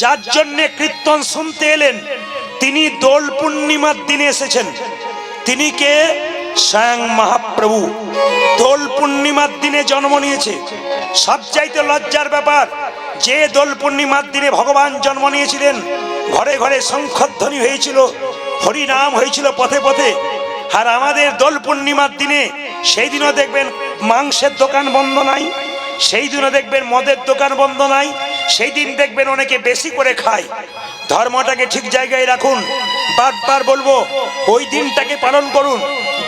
যার জন্য কীর্তন শুনতে এলেন তিনি দোল পূর্ণিমার দিনে এসেছেন। তিনি কে? স্বয়ং মহাপ্রভু দোল পূর্ণিমার দিনে জন্ম নিয়েছে। সবচাইতে লজ্জার ব্যাপার, যে দোল পূর্ণিমার দিনে ভগবান জন্ম নিয়েছিলেন, ঘরে ঘরে শঙ্খধ্বনি হয়েছিল, হরিনাম হয়েছিল পথে পথে। আর আমাদের দোল পূর্ণিমার দিনে সেই দিনও দেখবেন মাংসের দোকান বন্ধ নাই, সেই দিনও দেখবেন মদের দোকান বন্ধ নাই, সেই দিন দেখবেন অনেকে বেশি করে খায়। ধর্মটাকে ঠিক জায়গায় রাখুন। বারবার বলবো, ওই দিনটাকে পালন করুন।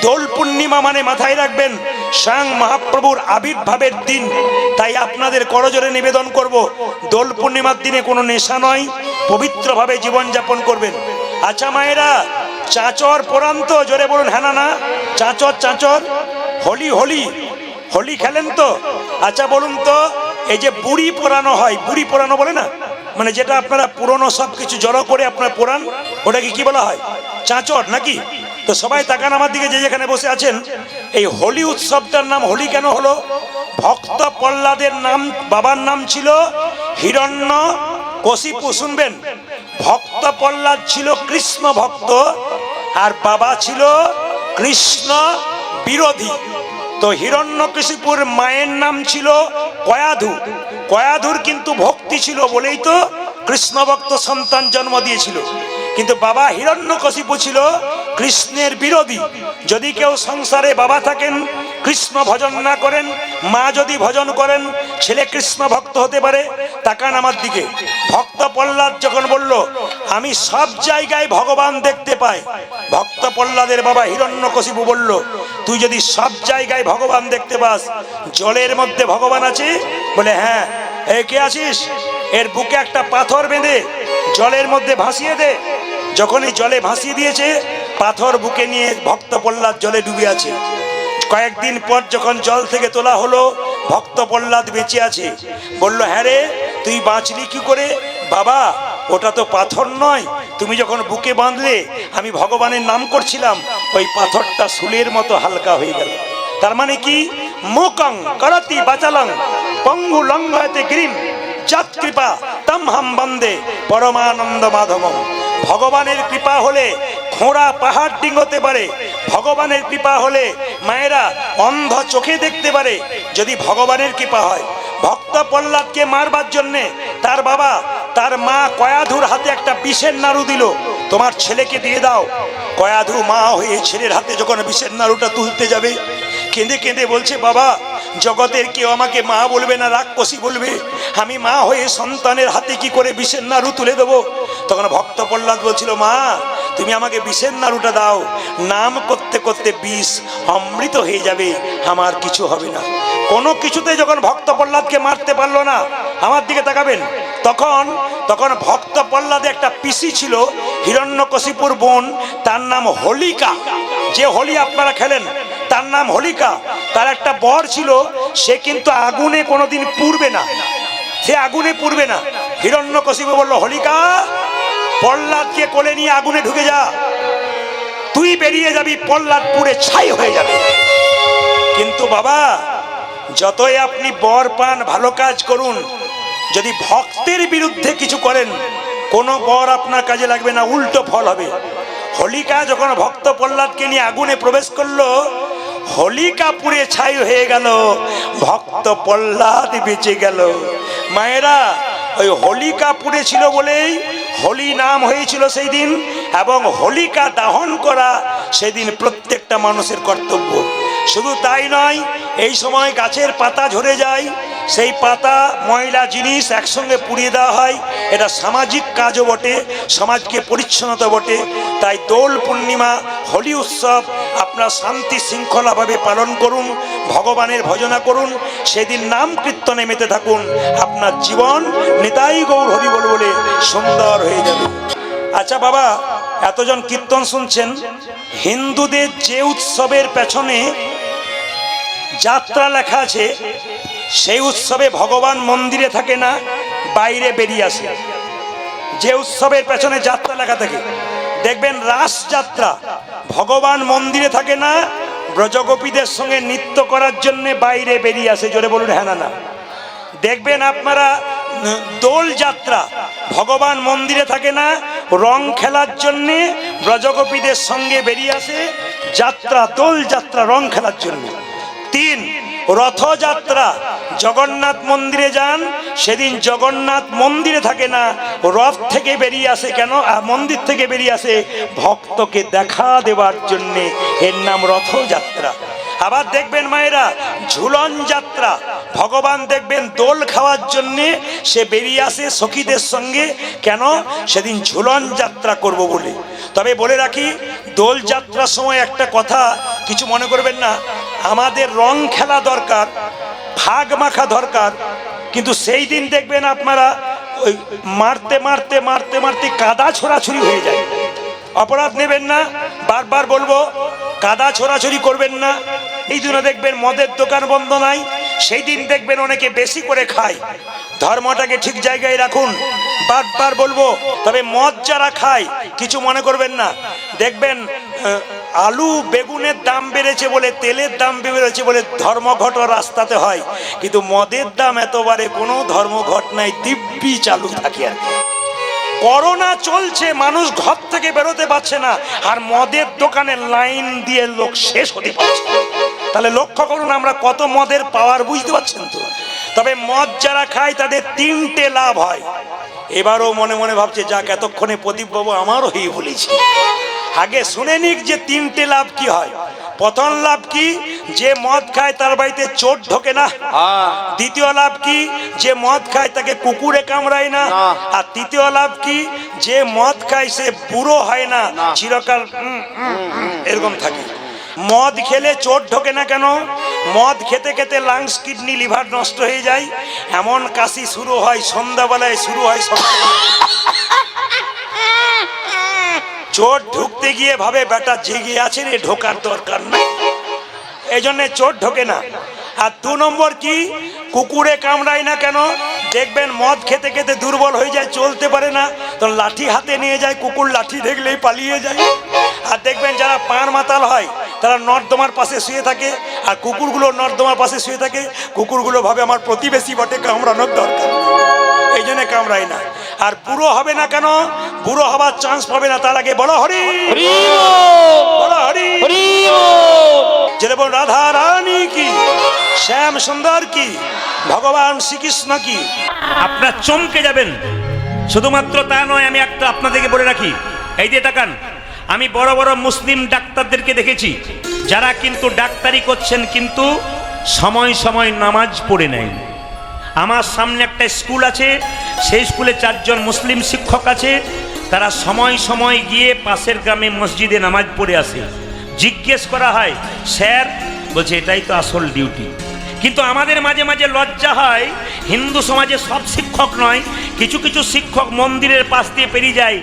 দোল পূর্ণিমা মানে মাথায় রাখবেন স্বয়ং মহাপ্রভুর আবির্ভাবের দিন। তাই আপনাদের করজোরে নিবেদন করব, দোল পূর্ণিমার দিনে কোনো নেশা নয়, পবিত্রভাবে জীবনযাপন করবেন। আচ্ছা মায়েরা, চাঁচর পরান তো? জোরে বলুন হ্যাঁ না না। চাঁচর চাঁচর, হোলি হোলি হোলি খেলেন তো? আচ্ছা বলুন তো, এই যে বুড়ি পোড়ানো হয়, বুড়ি পোড়ানো বলে না, মানে যেটা আপনারা পুরনো সব কিছু জড়ো করে আপনারা পোড়ান, ওটাকে কি বলা হয়? চাঁচর নাকি? তো সবাই তাকান আমার দিকে, যে যেখানে বসে আছেন। এই হোলি উৎসবটার নাম হোলি কেন হলো? ভক্ত প্রহ্লাদের নাম, বাবার নাম ছিল হিরণ্য কশিপু। শুনবেন, ভক্ত প্রহ্লাদ ছিল কৃষ্ণ ভক্ত, আর বাবা ছিল কৃষ্ণ বিরোধী। তো হিরণ্যকশিপুর মায়ের নাম ছিল কয়াধু। কয়াধুর কিন্তু ভক্তি ছিল বলেই তো কৃষ্ণ ভক্ত সন্তান জন্ম দিয়েছিল। কিন্তু বাবা হিরণ্যকশিপু ছিল কৃষ্ণের বিরোধী। যদি কেউ সংসারে বাবা থাকেন, কৃষ্ণ ভজন না করেন, মা যদি ভজন করেন, ছেলে কৃষ্ণ ভক্ত হতে পারে। তাকান আমার দিকে। ভক্ত প্রহ্লাদ যখন বলল আমি সব জায়গায় ভগবান দেখতে পাই, ভক্ত প্রহ্লাদের বাবা হিরণ্যকশিপু বলল তুই যদি সব জায়গায় ভগবান দেখতে পাস, জলের মধ্যে ভগবান আছে? বলে হ্যাঁ। এ কে আছিস? এর বুকে একটা পাথর বেঁধে জলের মধ্যে ভাসিয়ে দে। যখনই জলে ভাসিয়ে দিয়েছে, পাথর বুকে নিয়ে ভক্ত প্রহ্লাদ জলে ডুবে আছে। কয়েকদিন পর যখন জল থেকে তোলা হলো, ভক্ত প্রহ্লাদ বেঁচে আছে। বলল হ্যাঁ রে, তুই বাঁচলি কি করে? বাবা ওটা তো পাথর নয়, তুমি যখন বুকে বাঁধলে আমি ভগবানের নাম করছিলাম, ওই পাথরটা শুলের মতো হালকা হয়ে গেল। তার মানে কি? মুকং করতি বাচালং পঙ্গু লঙ্ঘয়তে গিরিম জাত কৃপা তম হাম বন্দে পরমানন্দ মাধবম। ভগবানের কৃপা হলে খোঁড়া পাহাড় ডিঙ্গতে পারে। ভগবানের কৃপা হলে মায়েরা অন্ধ চোখে দেখতে পারে, যদি ভগবানের কৃপা হয়। ভক্ত প্রহ্লাদকে মারবার জন্যে তার বাবা, তার মা কয়াধুর হাতে একটা বিষের নাড়ু দিল, তোমার ছেলেকে দিয়ে দাও। কয়াধু মা হয়ে ছেলের হাতে যখন বিষের নাড়ুটা তুলতে যাবে, কেঁদে কেঁদে বলছে বাবা, জগতের কেউ আমাকে মা বলবে না, রাক্ষসী বলবে, আমি মা হয়ে সন্তানের হাতে কি করে বিষের নাড়ু তুলে দেবো? তখন ভক্ত প্রহ্লাদ বলছিল মা তুমি আমাকে বিষের নাড়ুটা দাও, নাম করতে করতে বিষ অমৃত হয়ে যাবে, আমার কিছু হবে না। কোনো কিছুতে যখন ভক্ত প্রহ্লাদকে মারতে পারলো না, আমার দিকে তাকাবেন, তখন ভক্ত প্রহ্লাদে একটা পিসি ছিল, হিরণ্যকশিপুর বোন, তার নাম হোলিকা। যে হোলি আপনারা খেলেন তার নাম হোলিকা। তার একটা বর ছিল, সে কিন্তু আগুনে কোনোদিন পুড়বে না, সে আগুনে পুড়বে না। হিরণ্যকশিপু বলল হোলিকা, প্রহ্লাদকে কোলে নিয়ে আগুনে ঢুকে যা, তুই বেরিয়ে যাবি, প্রহ্লাদ পুড়ে ছাই হয়ে যাবে। কিন্তু বাবা যতই আপনি বর পান, ভালো কাজ করুন, যদি ভক্তের বিরুদ্ধে কিছু করেন, কোনো বর আপনার কাজে লাগবে না, উল্টো ফল হবে। হোলিকা যখন ভক্ত প্রহ্লাদকে নিয়ে আগুনে প্রবেশ করলো, হোলিকা পুড়ে ছাই হয়ে গেল, ভক্ত প্রহ্লাদ বেঁচে গেল। মায়েরা, ওই হোলিকা পুড়েছিল বলেই হোলি নাম হয়েছিল সেই দিন, এবং হোলিকা দাহন করা সেদিন প্রত্যেকটা মানুষের কর্তব্য। শুধু তাই নয়, এই সময় গাছের পাতা ঝরে যায়, সেই পাতা ময়লা জিনিস একসঙ্গে পুড়িয়ে দেওয়া হয়। এটা সামাজিক কাজও বটে, সমাজকে পরিচ্ছন্নতা বটে। তাই দোল পূর্ণিমা, হোলি উৎসব আপনার শান্তি শৃঙ্খলাভাবে পালন করুন, ভগবানের ভজনা করুন, সেদিন নাম কীর্তনে মেতে থাকুন, আপনার জীবন নিতাই গৌর হরি বল বলে সুন্দর হয়ে যাবে। আচ্ছা বাবা, এতজন কীর্তন শুনছেন, হিন্দুদের যে উৎসবের পেছনে যাত্রা লেখা আছে, সেই উৎসবে ভগবান মন্দিরে থাকে না, বাইরে বেরিয়ে আসে। যে উৎসবের পেছনে যাত্রা লেখা থাকে, দেখবেন রাস যাত্রা, ভগবান মন্দিরে থাকে না, ব্রজগোপীদের সঙ্গে নৃত্য করার জন্য বাইরে বেরিয়ে আসে। জোরে বলুন হ্যাঁ না না। দেখবেন আপনারা দোল যাত্রা, ভগবান মন্দিরে থাকে না, রং খেলার জন্য ব্রজগোপীদের সঙ্গে বেরিয়ে আসে যাত্রা, দোল যাত্রা রং খেলার জন্য। 3, রথযাত্রা, জগন্নাথ মন্দিরে যান, সেদিন জগন্নাথ মন্দিরে থাকে না, রথ থেকে বেরিয়ে আসে। কেন? মন্দির থেকে বেরিয়ে আসে ভক্তকে দেখা দেওয়ার জন্যে, এর নাম রথযাত্রা। আবার দেখবেন মায়েরা, ঝুলন যাত্রা, ভগবান দেখবেন দোল খাওয়ার জন্যে সে বেরিয়ে আসে সখীদের সঙ্গে। কেন? সেদিন ঝুলন যাত্রা করব বলে। তবে বলে রাখি, দোল যাত্রার সময় একটা কথা, কিছু মনে করবেন না, আমাদের রং খেলা দরকার, ভাগ মাখা দরকার, কিন্তু সেই দিন দেখবেন আপনারা ওই মারতে মারতে মারতে মারতে কাদা ছোড়াছুরি হয়ে যায়। অপরাধ নেবেন না, বারবার বলবো, কাদা ছোড়াছুরি করবেন না। এই দিনে দেখবেন মদের দোকান বন্ধ নাই, সেই দিন দেখবেন অনেকে বেশি করে খায়। ধর্মটাকে ঠিক জায়গায় রাখুন, বারবার বলবো। তবে মদ যারা খায় কিছু মনে করবেন না, দেখবেন আলু বেগুনের দাম বেড়েছে বলে, তেলের দাম বেড়েছে বলে ধর্মঘট রাস্তাতে হয়, কিন্তু মদের দাম এতবারে কোনো ধর্মঘট নাই, দিব্যি চালু থাকে। আর করোনা চলছে, মানুষ ঘর থেকে বেরোতে পারছে না, আর মদের দোকানে লাইন দিয়ে লোক শেষ হতে পারছে। তাহলে লক্ষ্য করুন আমরা কত মদের পাওয়ার, বুঝতে পারছেন তো? তবে মদ যারা খায় তাদের 3টে লাভ হয়। এবারও মনে মনে ভাবছে, যাক এতক্ষণে প্রদীপ বাবু আমারও হয়ে বলেছি, আগে শুনে নিক যে 3টে লাভ কি হয়। প্রথম লাভ কি? যে মদ খায় তার বাড়িতে চোর ঢোকে না। দ্বিতীয় লাভ কি? যে মদ খায় তাকে কুকুরে কামড়ায় না। আর তৃতীয় লাভ কি? যে মদ খায় সে বুড়ো হয় না, চিরকাল এরকম থাকে। মদ খেলে চোর ঢোকে না কেন? মদ খেতে খেতে লাংস, কিডনি, লিভার নষ্ট হয়ে যায়। এমন কাশি শুরু হয় সন্ধ্যাবেলায়, শুরু হয় চোর ঢুকতে গিয়ে ভাবে বেটা জেগে আছে রে, ঢোকার দরকার নাই, এই জন্য চোর ঢোকে না। আর 2 নম্বর কি? কুকুরে কামড়ায় না কেন? দেখবেন মদ খেতে খেতে দুর্বল হয়ে যায়, চলতে পারে না, তো লাঠি হাতে নিয়ে যায়, কুকুর লাঠি দেখলেই পালিয়ে যায়। আর দেখবেন যারা পান মাতাল হয় তারা নর্দমার পাশে শুয়ে থাকে, আর কুকুরগুলো নর্দমার পাশে শুয়ে থাকে। কুকুরগুলো ভাবে আমার প্রতিবেশী বটে, কামড়ানোর দরকার, এই জন্য কামড়ায় না। আর বুড়ো হবে না কেন? বুড়ো হবার চান্স পাবে না, তার আগে বলো হরি বলো হরি, যেটা বল রাধা রানী কি, শ্যাম সুন্দর কি, ভগবান শ্রীকৃষ্ণ কি। আপনার চমকে যাবেন। শুধুমাত্র তা নয়, আমি একটা আপনাদেরকে বলে রাখি, এই দিয়ে তাকান, আমি বড় বড় মুসলিম ডাক্তারদেরকে দেখেছি যারা কিন্তু ডাক্তারি করছেন, কিন্তু সময় সময় নামাজ পড়ে নেয়। আমার সামনে একটা স্কুল আছে, সেই স্কুলে 4 জন মুসলিম শিক্ষক আছে, তারা সময় সময় গিয়ে পাশের গ্রামে মসজিদে নামাজ পড়ে আসে। জিজ্ঞেস করা হয়, স্যার, বলছে এটাই তো আসল ডিউটি। কিন্তু আমাদের মাঝে মাঝে লজ্জা হয়, হিন্দু সমাজে সব শিক্ষক নয়, কিছু কিছু শিক্ষক মন্দিরের পাশ দিয়ে পেরিয়ে যায়,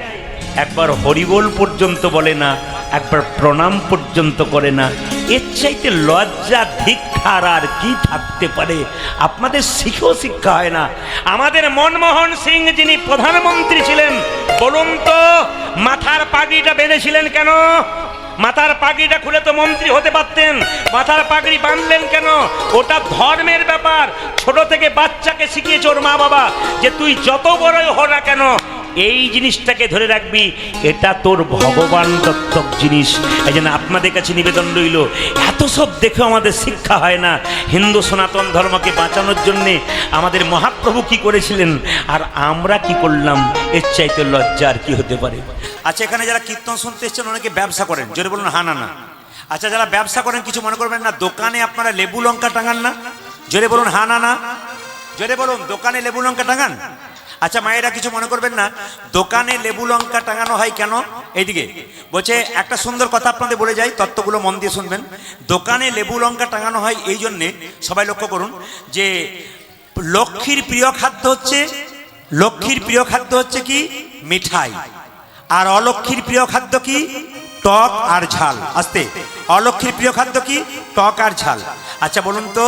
একবার হরিবোল পর্যন্ত বলে না, একবার প্রণাম পর্যন্ত করে না। এর চাইতে লজ্জা ধিক্কার আর কি থাকতে পারে? আপনাদের শিক্ষা হয় না। আমাদের মনমোহন সিং যিনি প্রধানমন্ত্রী ছিলেন, বলুন তো মাথার পাগড়িটা বেঁধেছিলেন কেন? মাথার পাগড়িটা খুলে তো মন্ত্রী হতে পারতেন, মাথার পাগড়ি বাঁধলেন কেন? ওটা ধর্মের ব্যাপার। ছোট থেকে বাচ্চাকে শিখিয়েছে ওর মা বাবা যে তুই যত বড়ই হো না কেন, এই জিনিসটাকে ধরে রাখবি, এটা তোর ভগবান দত্তক জিনিস। এই জন্য আপনাদের কাছে নিবেদন রইল, এত সব দেখেও আমাদের শিক্ষা হয় না। হিন্দু সনাতন ধর্মকে বাঁচানোর জন্যে আমাদের মহাপ্রভু কি করেছিলেন, আর আমরা কি করলাম, এর চাইতে লজ্জা আর কি হতে পারে? আচ্ছা, এখানে যারা কীর্তন শুনতে এসছেন অনেকে ব্যবসা করেন, জোরে বলুন হা না না। আচ্ছা, যারা ব্যবসা করেন কিছু মনে করবেন না, দোকানে আপনারা লেবু লঙ্কা টাঙান না? জোরে বলুন হা না না, জোরে বলুন, দোকানে লেবু লঙ্কা টাঙান? আচ্ছা মায়েরা কিছু মনে করবেন না, দোকানে লেবু লঙ্কা টাঙানো হয় কেন? এইদিকে বলছে, একটা সুন্দর কথা আপনাদের বলে যাই, তত্ত্বগুলো মন দিয়ে শুনবেন। দোকানে লেবু লঙ্কা টাঙানো হয় এই জন্যে, সবাই লক্ষ্য করুন, যে লক্ষ্মীর প্রিয় খাদ্য হচ্ছে, লক্ষ্মীর প্রিয় খাদ্য হচ্ছে কি? মিঠাই। আর অলক্ষ্মীর প্রিয় খাদ্য কি? টক আর ঝাল। আস্তে, অলক্ষ্মীর প্রিয় খাদ্য কি? টক আর ঝাল। আচ্ছা বলুন তো,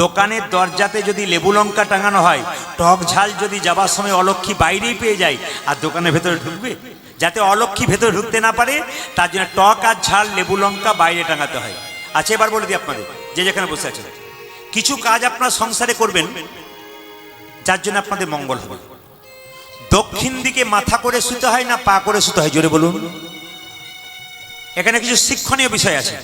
দোকানের দরজাতে যদি লেবু লঙ্কা টাঙানো হয়, টক ঝাল যদি যাবার সময় অলক্ষ্মী বাইরেই পেয়ে যায়, আর দোকানের ভেতরে ঢুকবে? যাতে অলক্ষ্মী ভেতরে ঢুকতে না পারে তার জন্য টক আর ঝাল লেবু লঙ্কা বাইরে টাঙাতে হয়। আচ্ছা, এবার বলে দিই আপনাদের, যে যেখানে বসে আছেন, কিছু কাজ আপনার সংসারে করবেন, যার জন্য আপনাদের মঙ্গল হবে। দক্ষিণ দিকে মাথা করে শুতে হয় না পা করে শুতে হয়, জোরে বলুন। এখানে কিছু শিক্ষণীয় বিষয় আছে।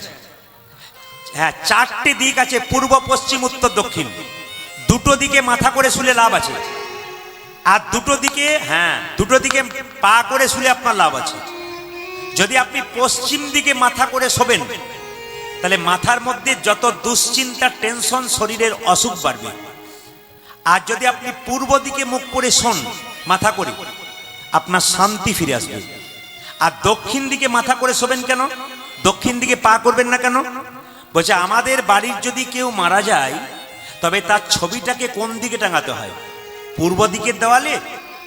হ্যাঁ, চারটি দিক আছে, পূর্ব পশ্চিম উত্তর দক্ষিণ। দুটো দিকে মাথা করে শুলে লাভ আছে, আর দুটো দিকে পা করে শুলে আপনার লাভ আছে। যদি আপনি পশ্চিম দিকে মাথা করে শোবেন তাহলে মাথার মধ্যে যত দুশ্চিন্তা, টেনশন, শরীরের অসুখ বাড়বে। আর যদি আপনি পূর্ব দিকে মুখ করে শোন মাথা করে, আপনার শান্তি ফিরে আসবে। আর দক্ষিণ দিকে মাথা করে শোবেন কেন, দক্ষিণ দিকে পা করবেন না কেন? বলছে আমাদের বাড়ির যদি কেউ মারা যায় তবে তার ছবিটাকে কোন দিকে টাঙাতে হয়? পূর্ব দিকের দেওয়ালে,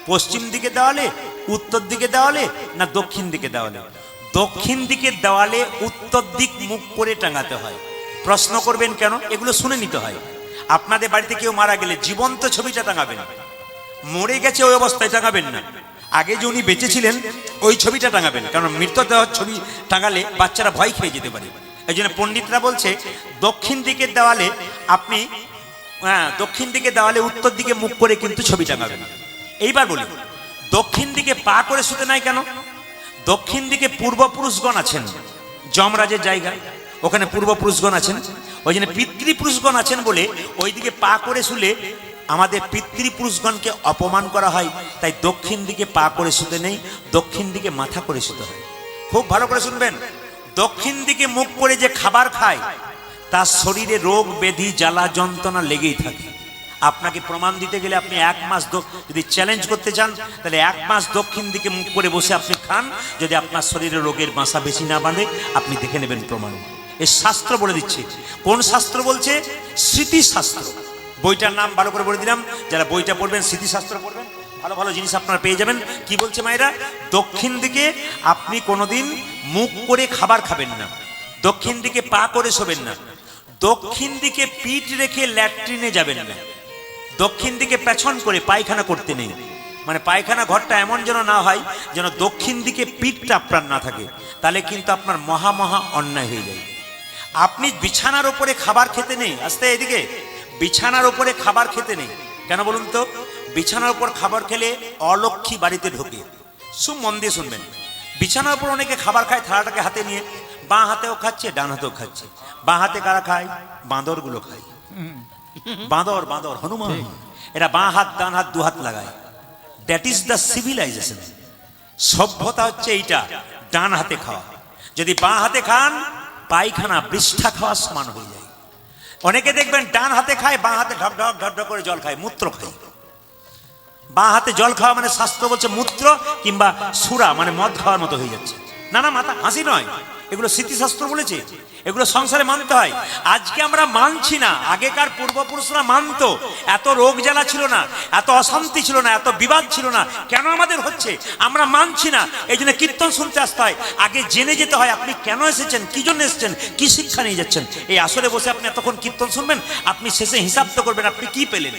পশ্চিম দিকে দেওয়ালে, উত্তর দিকে দেওয়ালে, না দক্ষিণ দিকে দেওয়ালে? দক্ষিণ দিকের দেওয়ালে উত্তর দিক মুখ করে টাঙাতে হয়। প্রশ্ন করবেন কেন? এগুলো শুনে নিতে হয়। আপনাদের বাড়িতে কেউ মারা গেলে জীবন্ত ছবিটা টাঙাবেন, মরে গেছে ওই অবস্থায় টাঙাবেন না। আগে যে উনি বেঁচে ছিলেন ওই ছবিটা টাঙাবেন, কারণ মৃতদেহের ছবি টাঙালে বাচ্চারা ভয় খেয়ে যেতে পারে। এই জন্য পণ্ডিতরা বলছে দক্ষিণ দিকের দেওয়ালে আপনি দক্ষিণ দিকে দেওয়ালে উত্তর দিকে মুখ করে কিন্তু ছবি টাঙাবেন। এইবার বলি, দক্ষিণ দিকে পা করে শুতে নাই কেন? দক্ষিণ দিকে পূর্বপুরুষগণ আছেন, যমরাজের জায়গা, ওখানে পূর্বপুরুষগণ আছেন। ওই জন্য পিতৃপুরুষগণ আছেন বলে ওইদিকে পা করে শুলে আমাদের পিতৃপুরুষগণকে অপমান করা হয়। তাই দক্ষিণ দিকে পা করে শুতে নেই, দক্ষিণ দিকে মাথা করে শুতে হয়। খুব ভালো করে শুনবেন, দক্ষিণ দিকে মুখ করে যে খাবার খায় তার শরীরে রোগ ব্যাধি জ্বালা যন্ত্রণা লেগেই থাকে। আপনাকে প্রমাণ দিতে গেলে আপনি 1 মাস যদি চ্যালেঞ্জ করতে চান তাহলে 1 মাস দক্ষিণ দিকে মুখ করে বসে আপনি খান, যদি আপনার শরীরে রোগের বাসা বেশি না বাঁধে আপনি দেখে নেবেন প্রমাণ। এই শাস্ত্র বলে দিচ্ছে। কোন শাস্ত্র বলছে? স্মৃতিশাস্ত্র। বইটার নাম ভালো করে বলে দিলাম, যারা বইটা পড়বেন স্মৃতিশাস্ত্র পড়বেন, ভালো ভালো জিনিস আপনারা পেয়ে যাবেন। কি বলছে মায়েরা? দক্ষিণ দিকে আপনি কোনোদিন মুখ করে খাবার খাবেন না, দক্ষিণ দিকে পা করে শোবেন না, দক্ষিণ দিকে পিঠ রেখে ল্যাট্রিনে যাবেন না, দক্ষিণ দিকে পেছন করে পায়খানা করতে নেই। মানে পায়খানা ঘরটা এমন যেন না হয় যেন দক্ষিণ দিকে পিঠটা আপনার না থাকে, তাহলে কিন্তু আপনার মহা মহা অন্যায় হয়ে যায়। আপনি বিছানার উপরে খাবার খেতে নেই, আস্তে এদিকে, বিছানার উপরে খাবার খেতে নেই। কেন বলুন তো? বিছানার উপর খাবার খেলে অলক্ষ্মী বাড়িতে ঢোকে। মন দিয়ে শুনবেন, বিছানার উপর অনেকে খাবার খায় থালাটাকে হাতে নিয়ে, বাঁ হাতেও খাচ্ছে ডান হাতেও খাচ্ছে। বাঁ হাতে কারা খায়? বাঁদরগুলো খায়। বাঁদর বাঁদর হনুমান, এরা বাঁ হাত ডান হাত দু হাত লাগায়। That is the civilisation. সভ্যতা হচ্ছে এইটা, ডান হাতে খাওয়া। যদি বাঁ হাতে খান পায়খানা বৃষ্ঠা খাওয়া সমান হয়ে যায়। অনেকে দেখবেন ডান হাতে খায়, বাঁ হাতে ঢক ঢক ঢক ঢক করে জল খায়, মূত্র খায়। বাঁ হাতে জল খাওয়া মানে শাস্ত্র বলছে মূত্র কিংবা সুরা মানে মদ খাওয়ার মতো হয়ে যাচ্ছে। না না, মাথা হাসি নয়, এগুলো স্মৃতিশাস্ত্র বলেছে, এগুলো সংসারে মানতে হয়। আজকে আমরা মানছি না, আগেকার পূর্বপুরুষরা মানতো। এত রোগ জ্বালা ছিল না, এত অশান্তি ছিল না, এত বিবাদ ছিল না। কেন আমাদের হচ্ছে? আমরা মানছি না। এই জন্য কীর্তন শুনতে আসতে হয়। আগে জেনে যেতে হয় আপনি কেন এসেছেন, কি জন্য এসেছেন, কি শিক্ষা নিয়ে যাচ্ছেন। এই আসরে বসে আপনি এতক্ষণ কীর্তন শুনবেন, আপনি শেষে হিসাব তো করবেন আপনি কি পেলেন।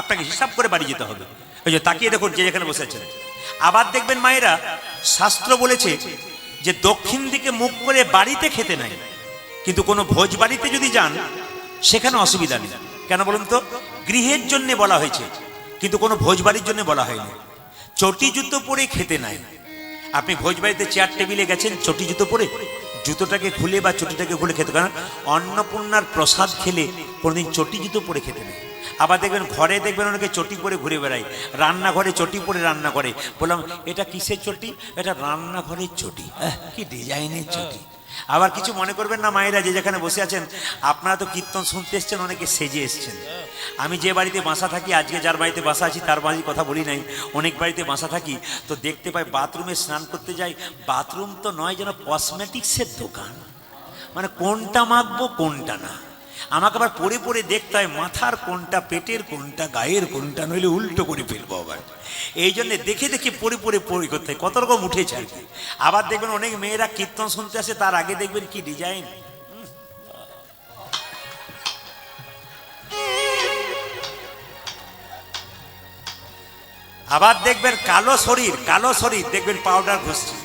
আপনাকে হিসাব করে বাড়ি যেতে হবে। ওই যে তাকিয়ে দেখুন যে যেখানে বসে আছেন। আবার দেখবেন মায়েরা, শাস্ত্র বলেছে যে দক্ষিণ দিকে মুখ করে বাড়িতে খেতে নাই, কিন্তু কোনো ভোজ বাড়িতে যদি যান সেখানে অসুবিধা নেই। কেন বলুন তো? গৃহের জন্য বলা হয়েছে, কিন্তু কোনো ভোজ বাড়ির জন্য বলা হয়নি। চটি জুতো পরে খেতে নাই। আপনি ভোজ বাড়িতে চেয়ার টেবিলে গেছেন চটি জুতো পরে, জুতোটাকে খুলে বা চটিটাকে খুলে খেতে, কারণ অন্নপূর্ণার প্রসাদ খেলে কোনোদিন চটি জুতো পরে খেতে নেই। আবার দেখবেন ঘরে দেখবেন অনেকে চটি পরে ঘুরে বেড়ায়, রান্নাঘরে চটি পরে রান্না করে। বললাম এটা কিসের চটি? এটা রান্নাঘরের চটি। কি ডিজাইনের চটি। আবার কিছু মনে করবেন না মায়েরা, যে যেখানে বসে আছেন, আপনারা তো কীর্তন শুনতে এসছেন, অনেকে সেজে এসছেন। আমি যে বাড়িতে বাসা থাকি, আজকে যার বাড়িতে বাসা আছি তার বাড়ির কথা বলি নাই, অনেক বাড়িতে বাসা থাকি, তো দেখতে পাই বাথরুমে স্নান করতে যাই, বাথরুম তো নয়, যেন কসমেটিক্সের দোকান। মানে কোনটা মাখবো কোনটা না, আমাকে আবার পরে পরে দেখতে হয় মাথার কোনটা, পেটের কোনটা, গায়ের কোনটা, নইলে উল্টো করে ফেলবো আবার। এই জন্য দেখে দেখে পরে পরে পরি করতে হয়, কত রকম উঠেছে আর কি। আবার দেখবেন অনেক মেয়েরা কীর্তন শুনতে আসে, তার আগে দেখবেন কি ডিজাইন। আবার দেখবেন কালো শরীর, কালো শরীর দেখবেন পাউডার ঘষছে।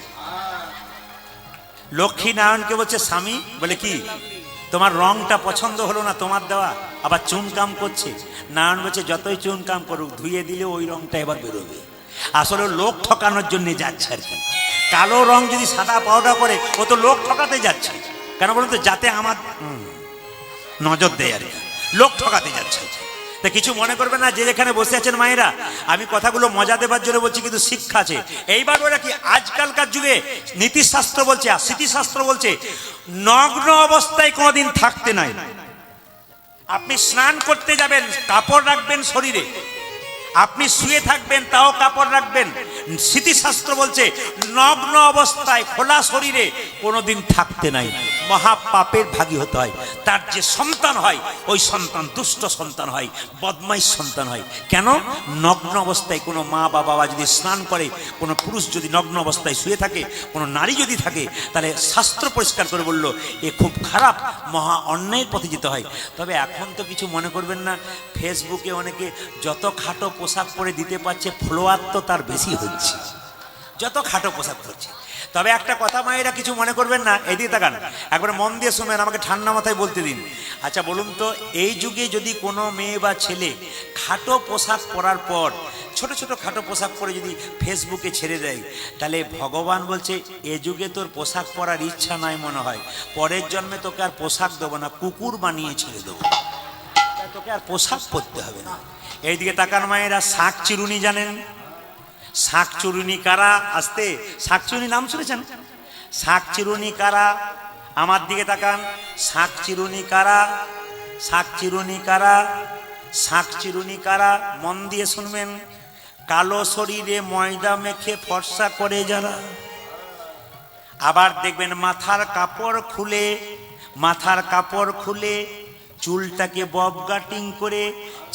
লক্ষ্মী নারায়ণকে বলছে স্বামী, বলে কি তোমার রংটা পছন্দ হলো না তোমার দেওয়া, আবার চুনকাম করছে। নারায়ণ বলছে যতই চুনকাম করুক, ধুয়ে দিলে ওই রংটা এবার বেরোবে। আসলে লোক ঠকানোর জন্য যাচ্ছে আর কি। কালো রং যদি সাদা পাউডার করে, ও তো লোক ঠকাতে যাচ্ছে। কেন বলুন তো? যাতে আমার নজর দেয় আর কি, লোক ঠকাতে যাচ্ছে। তা কিছু মনে করবে না, যে যেখানে বসে আছেন মায়েরা, আমি কথাগুলো মজা দেবার জন্য বলছি, কিন্তু শিক্ষা আছে। এইবার ওরা কি আজকালকার যুগে নীতিশাস্ত্র বলছে আর স্মৃতিশাস্ত্র বলছে নগ্ন অবস্থায় কোনোদিন থাকতে নাই। আপনি স্নান করতে যাবেন, কাপড় রাখবেন শরীরে। আপনি শুয়ে থাকবেন, তাও কাপড় রাখবেন। স্মৃতিশাস্ত্র বলছে নগ্ন অবস্থায় খোলা শরীরে কোনোদিন থাকতে নাই। মহাপাপের ভাগী হতে হয়। তার যে সন্তান হয়, ওই সন্তান দুষ্ট সন্তান হয়, বদমাইশ সন্তান হয়। কেন? নগ্ন অবস্থায় কোনো মা বা বাবা যদি স্নান করে, কোনো পুরুষ যদি নগ্ন অবস্থায় শুয়ে থাকে, কোনো নারী যদি থাকে, তাহলে শাস্ত্র পরিষ্কার করে বলল এ খুব খারাপ, মহা অন্যায়ের পথে যেতে হয়। তবে এখন তো কিছু মনে করবেন না, ফেসবুকে অনেকে যত খাটো পোশাক পরে দিতে পারছে, ফলোয়ার তো তার বেশি হচ্ছে, যত খাটো পোশাক পরছে। তবে একটা কথা মায়েরা, কিছু মনে করবেন না, এদিকে তাকান, একবার মন দিয়ে শুনবেন, আমাকে ঠান্ডা মাথায় বলতে দিন। আচ্ছা বলুন তো, এই যুগে যদি কোনো মেয়ে বা ছেলে খাটো পোশাক পরার পর, ছোট ছোট খাটো পোশাক পরে যদি ফেসবুকে ছেড়ে দেয়, তাহলে ভগবান বলছে এ যুগে তোর পোশাক পরার ইচ্ছা নাই মনে হয়, পরের জন্মে তোকে আর পোশাক দেবো না, কুকুর বানিয়ে ছেড়ে দেবো, তোকে আর পোশাক পরতে হবে না। এইদিকে তাকান মায়েরা, শাঁখ চিরুনি জানেন? শাঁখ চিরুনি কারা? আসতে, শাঁখ চিরুনি নাম শুনেছেন? শাঁখ চিরুনি কারা? আমার দিকে তাকান। শাঁখ চিরুনি কারা? শাঁখ চিরুনি কারা? শাঁখ চিরুনি কারা? মন দিয়ে শুনবেন। কালো শরীরে ময়দা মেখে ফর্সা করে যারা, আবার দেখবেন মাথার কাপড় খুলে, মাথার কাপড় খুলে চুলটাকে বব কাটিং করে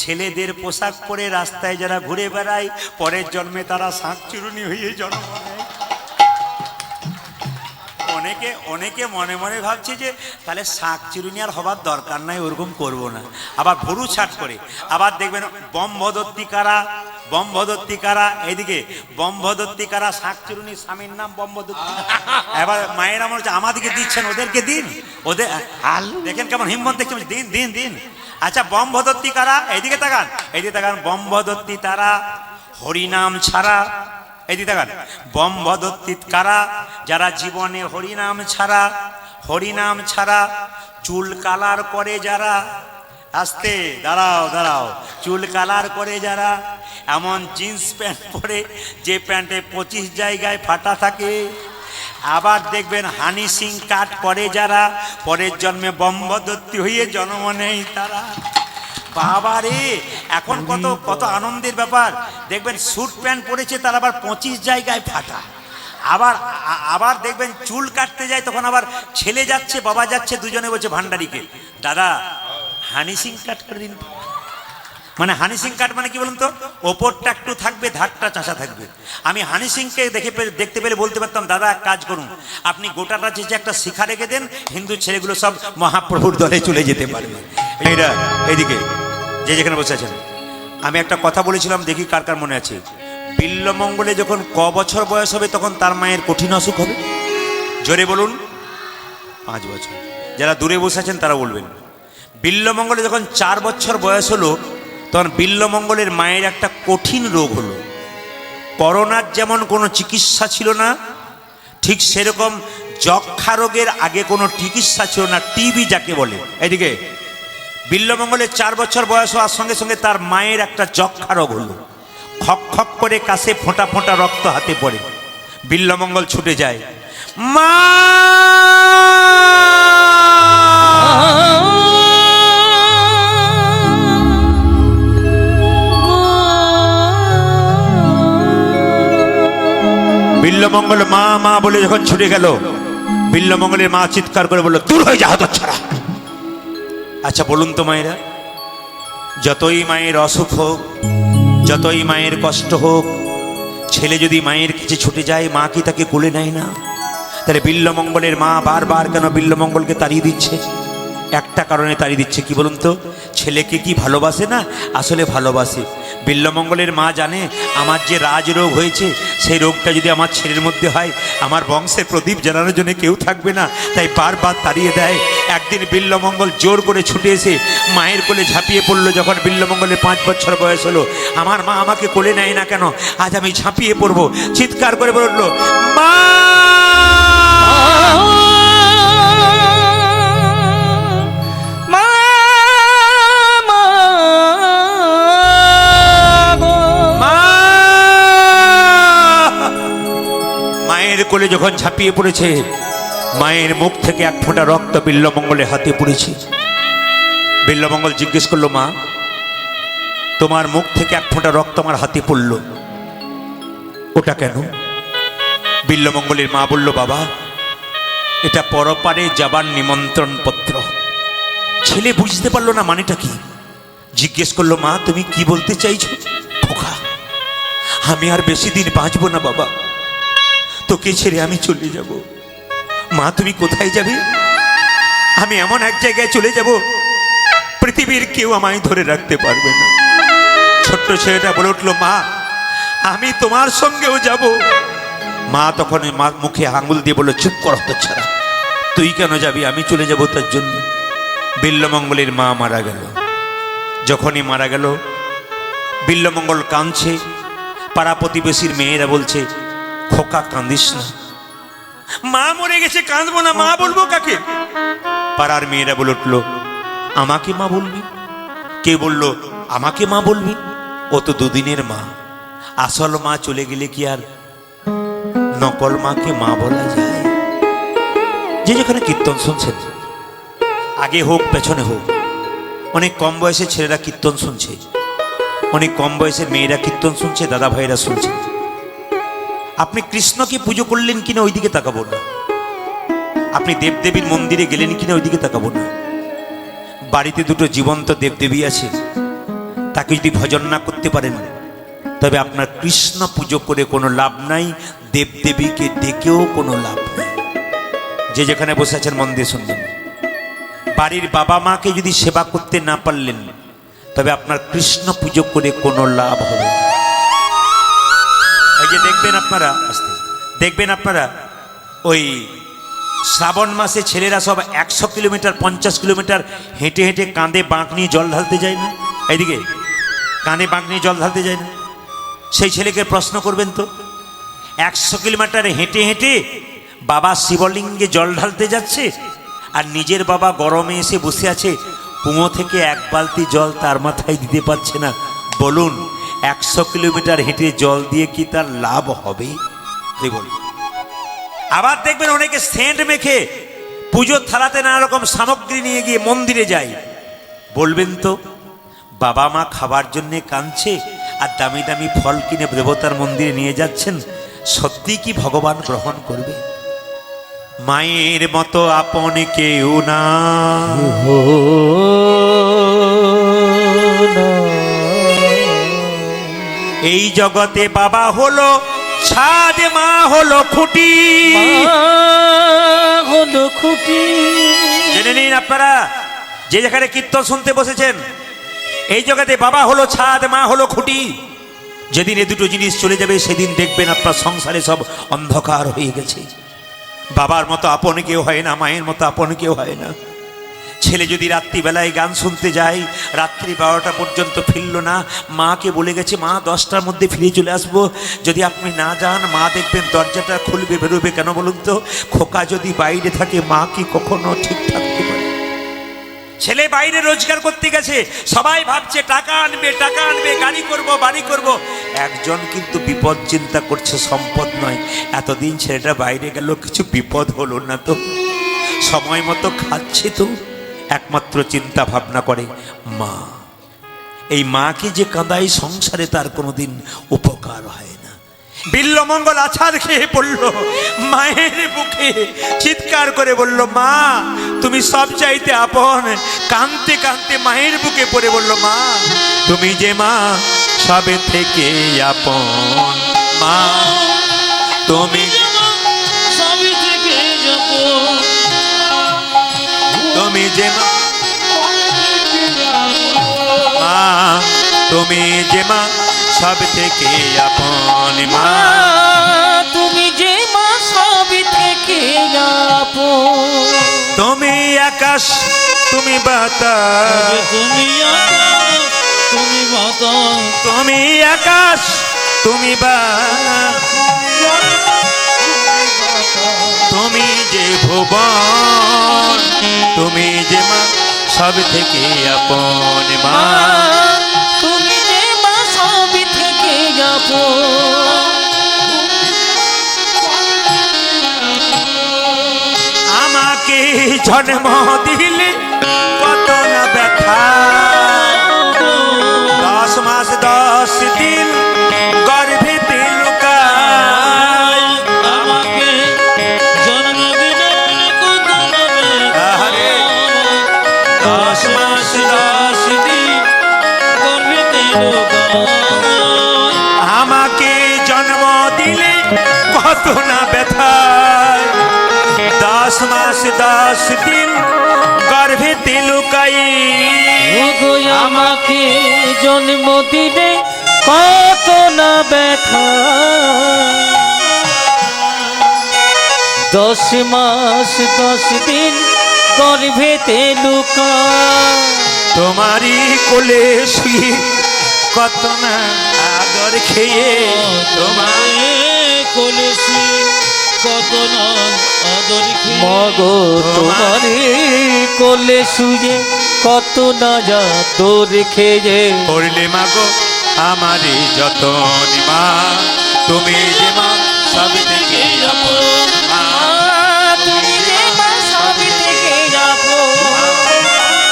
ছেলেদের পোশাক পরে রাস্তায় যারা ঘুরে বেড়ায়, পরের জন্মে তারা শাঁখ চিরুনি হয়ে জন্ম নেয়। অনেকে মনে মনে ভাবছে যে তাহলে শাঁখ চিরুনি আর হবার দরকার নাই, ওরকম করবো না। আবার ভরু ছাট করে, আবার দেখবেন বম্ভদত্তি কারা? বম্ভদত্তি কারা? এইদিকে বম্ভদত্তি কারা? শাঁখ চিরুনি স্বামীর নাম বম্ভদত্তি। এবার মায়েরা মনে হচ্ছে আমাদেরকে দিচ্ছেন, ওদেরকে দিন। ওদের দেখেন কেমন হিম্মত দেখছেন, দিন দিন দিন। আচ্ছা বম্ভদত্তি কারা? এইদিকে তাকান, এইদিকে তাকান। বম্ভদত্তি তারা হরিনাম ছাড়া, এইদিকে তাকান, বম্ভদত্তি কারা? যারা জীবনে হরিনাম ছাড়া, হরিনাম ছাড়া চুল কালার করে যারা, আস্তে দাঁড়াও দাঁড়াও, চুল কালার করে যারা, এমন জিন্স প্যান্ট পরে যে প্যান্টে 25 জায়গায় ফাটা থাকে, আবার দেখবেন হানি সিং কাট করে যারা, পরের জন্মে বম্ভদত্তি হয়ে জন্ম নেই তারা। বাবা রে, এখন কত কত আনন্দের ব্যাপার। দেখবেন স্যুট প্যান্ট পরেছে, তার আবার 25 জায়গায় ফাটা। আবার দেখবেন চুল কাটতে যায়, তখন আবার ছেলে যাচ্ছে বাবা যাচ্ছে, দুজনে বলছে ভান্ডারিকে, দাদা হানি সিং কাট করে দিন। মানে হানি সিং কাট মানে কি বলুন তো? ওপরটা একটু থাকবে, ধারটা চাঁচা থাকবে। আমি হানি সিংকে দেখতে পেলে বলতে পারতাম, দাদা এক কাজ করুন, আপনি গোটাটা যে একটা শিখা রেখে দেন, হিন্দু ছেলেগুলো সব মহাপ্রভুর দলে চলে যেতে পারবে। এইটা এইদিকে যে যেখানে বসে আছেন, আমি একটা কথা বলেছিলাম, দেখি কার কার মনে আছে। বিল্বমঙ্গলে যখন ক বছর বয়স হবে, তখন তার মায়ের কঠিন অসুখ হবে? জোরে বলুন। 5 বছর। যারা দূরে বসে আছেন তারা বলবেন। বিল্বমঙ্গলে যখন 4 বছর বয়স হলো, তখন বিল্বমঙ্গলের মায়ের একটা কঠিন রোগ হলো। করোনার যেমন কোনো চিকিৎসা ছিল না, ঠিক সেরকম যক্ষা রোগের আগে কোনো চিকিৎসা ছিল না, টিবি যাকে বলে। এদিকে বিল্বমঙ্গলের 4 বছর বয়স হওয়ার সঙ্গে সঙ্গে তার মায়ের একটা যক্ষা রোগ হলো। খক খক করে কাছে ফোঁটা ফোঁটা রক্ত হাতে পড়ে। বিল্বমঙ্গল ছুটে যায়, মা বিল্বমঙ্গল মা মা বলে যখন ছুটে গেল, বিল্বমঙ্গলের মা চিৎকার করে বলল, দূর হয়ে যা হতচ্ছাড়া। আচ্ছা বলুন তো মায়েরা, যতই মায়ের অসুখ হোক, যতই মায়ের কষ্ট হোক, ছেলে যদি মায়ের কাছে ছুটে যায়, মা কি তাকে কোলে নেয় না? তাহলে বিল্বমঙ্গলের মা বারবার কেন বিল্বমঙ্গলকে তাড়িয়ে দিচ্ছে? একটা কারণে তাড়িয়ে দিচ্ছে। কি বলুন তো, ছেলেকে কি ভালোবাসে না? আসলে ভালোবাসে। বিল্বমঙ্গলের মা জানে আমার যে রাজরোগ হয়েছে, সেই রোগটা যদি আমার ছেলের মধ্যে হয়, আমার বংশে প্রদীপ জ্বালানোর জন্য কেউ থাকবে না, তাই বারবার তাড়িয়ে দেয়। একদিন বিল্বমঙ্গল জোর করে ছুটে এসে মায়ের কোলে ঝাঁপিয়ে পড়লো। যখন বিল্বমঙ্গলের 5 বছর বয়স হলো, আমার মা আমাকে কোলে নেয় না কেন, আজ আমি ঝাঁপিয়ে পড়বো। চিৎকার করে বললো, মা! মায়ের কোলে যখন ঝাঁপিয়ে পড়েছে, মায়ের মুখ থেকে এক ফোঁটা রক্ত বিল্বমঙ্গলের হাতে পড়েছে। বিল্বমঙ্গল জিজ্ঞেস করলো, মা, তোমার মুখ থেকে এক ফোঁটা রক্ত আমার হাতে পড়লো, ওটা কেন? বিল্বমঙ্গলের মা বলল, বাবা, এটা পরপারে যাবার নিমন্ত্রণ পত্র। ছেলে বুঝতে পারলো না মানেটা কি। জিজ্ঞেস করলো, মা, তুমি কি বলতে চাইছো? খোকা, আমি আর বেশি দিন বাঁচবো না বাবা, তোকে ছেড়ে আমি চলে যাব। মা, তুমি কোথায় যাবে? আমি এমন এক জায়গায় চলে যাব, পৃথিবীর কেউ আমায় ধরে রাখতে পারবে না। ছোট্ট ছেলেটা বলে উঠলো, মা, আমি তোমার সঙ্গেও যাব। মা তখন মুখে আঙুল দিয়ে বলল, চুপ কর হতচ্ছাড়া, তুই কেন যাবি? আমি চলে যাব তার জন্য। বিল্বমঙ্গলের মা মারা গেল। যখনই মারা গেল, বিল্বমঙ্গল কাঁদছে। পাড়া প্রতিবেশীর মেয়েরা বলছে, খোকা, কাঁদিস না, মা মরে গেছে, কাঁদবো না, মা বলবো কাকে? পাড়ার মেয়েরা বলে উঠলো, আমাকে মা বলবি? কে বলল আমাকে মা বলবি? ও তো দুদিনের মা। আসল মা চলে গেলে কি আর নকল মাকে মা বলা যায়? যে যেখানে কীর্তন শুনছেন, আগে হোক পেছনে হোক, অনেক কম বয়সের ছেলেরা কীর্তন শুনছে, অনেক কম বয়সের মেয়েরা কীর্তন শুনছে, দাদা ভাইরা শুনছে। আপনি কৃষ্ণকে পুজো করলেন কিনা ওইদিকে তাকাবো না, আপনি দেবদেবীর মন্দিরে গেলেন কিনা ওইদিকে তাকাবো না। বাড়িতে দুটো জীবন্ত দেবদেবী আছে, তাকে যদি ভজন না করতে পারেন, তবে আপনার কৃষ্ণ পুজো করে কোনো লাভ নাই, দেবদেবীকে ডেকেও কোনো লাভ নাই। যে যেখানে বসে আছেন মন দিয়ে শুনবেন, বাড়ির বাবা মাকে যদি সেবা করতে না পারলেন, তবে আপনার কৃষ্ণ পুজো করে কোনো লাভ হবে না। এই যে দেখবেন আপনারা ওই শ্রাবণ মাসে ছেলেরা সব 100 কিলোমিটার 50 কিলোমিটার হেঁটে হেঁটে কাঁধে বাঁক নিয়ে জল ঢালতে যায় না? এইদিকে কাঁধে বাঁক নিয়ে জল ঢালতে যায় না? সেই ছেলেকে প্রশ্ন করবেন তো, 100 কিলোমিটার হেঁটে হেঁটে বাবা শিবলিঙ্গে জল ঢালতে যাচ্ছে, আর নিজের বাবা গরমে এসে বসে আছে, কুয়ো থেকে 1 বালতি জল তার মাথায় দিতে পারছে না। বলুন, 100 কিলোমিটার হেঁটে জল দিয়ে কি তার লাভ হবে? বলুন। আবার দেখবেন অনেকে সেন্ট মেখে পুজোর থালাতে নানা রকম সামগ্রী নিয়ে গিয়ে মন্দিরে যায়। বলবেন তো, বাবা মা খাবার জন্যে কাঁদছে আর দামি দামি ফল কিনে দেবতার মন্দিরে নিয়ে যাচ্ছেন, সত্যি কি ভগবান গ্রহণ করবে? মায়ের মতো আপন কেউ না, এই জগতে বাবা হলো ছাদ, মা হলো খুঁটি। জেনে নিন আপনারা, যে যেখানে কীর্তন শুনতে বসেছেন, এই জগতে বাবা হলো ছাদ, মা হলো খুঁটি। যেদিন এ দুটো জিনিস চলে যাবে, সেদিন দেখবেন আপনার সংসারে সব অন্ধকার হয়ে গেছে। বাবার মতো আপন কেউ হয় না, মায়ের মতো আপন কেউ হয় না। ছেলে যদি রাত্রিবেলায় গান শুনতে যায়, রাত্রি 12টা পর্যন্ত ফিরল না, মাকে বলে গেছে, মা 10টার মধ্যে ফিরে চলে আসবো। যদি আপনি না যান, মা দেখবেন দরজাটা খুলবে, বেরোবে কেন বলুন তো? খোকা যদি বাইরে থাকে, মা কি কখনো ঠিক থাকতে পারে? ছেলে বাইরে রোজগার করতে গেছে, সবাই ভাবছে টাকা আনবে, গাড়ি করব, বাড়ি করব। একজন কিন্তু বিপদ চিন্তা করছে, সম্পদ নয়। এতদিন ছেলেটা বাইরে গেল, কিছু বিপদ হলো না তো? সময় মতো খাচ্ছে তো? একমাত্র চিন্তা ভাবনা করে মা। এই মাকে যে কাঁদায়, সংসারে তার কোনোদিন উপকার হয় না। বিল্বমঙ্গল আছাড় খেয়ে পড়ল মায়ের বুকে, চিৎকার করে বলল, মা তুমি সব চাইতে আপন। কাঁদতে কাঁদতে মায়ের বুকে পড়ে বলল, মা তুমি যে মা সবে থেকে আপন, মা তুমি তুমি যে মা তুমি যে মা সব থেকে আপন মা, তুমি যে মা সব থেকে আপন। তুমি আকাশ তুমি বাতাস, তুমি আকাশ তুমি বাতাস, তুমি আকাশ তুমি বাতাস, তুমি যে ভুবন, তুমি যে মা সব থেকে আপন মা, তুমি যে মা সব থেকে আপন। আমাকে জন্ম দিলে কত না ব্যথা, 10 মাস 10 দিন গর্ভেতে লুকায়, আমাকে জন্ম দিলে কত না ব্যথা, 10 মাস 10 দিন গর্ভেতে লুকায়। আমাকে জন্ম দিলে কত না ব্যথা, 10 মাস 10 দিন গর্ভেতে লুকাই, ওগো আমাকে জন্ম দিলে কত না ব্যথা, 10 মাস 10 দিন গর্ভেতে লুকায়। তোমারই কোলে শুয়ে কত না আদর খেয়ে, তোমার কলসি কত না আদর খেয়ে, মগো তোমার কোলে শুয়ে কত না আদর খেয়ে, করলে মাগো আমারই যতন মা, তুমি যে মা সব থেকে আপন মা, তুমি যে মা সব থেকে আপন।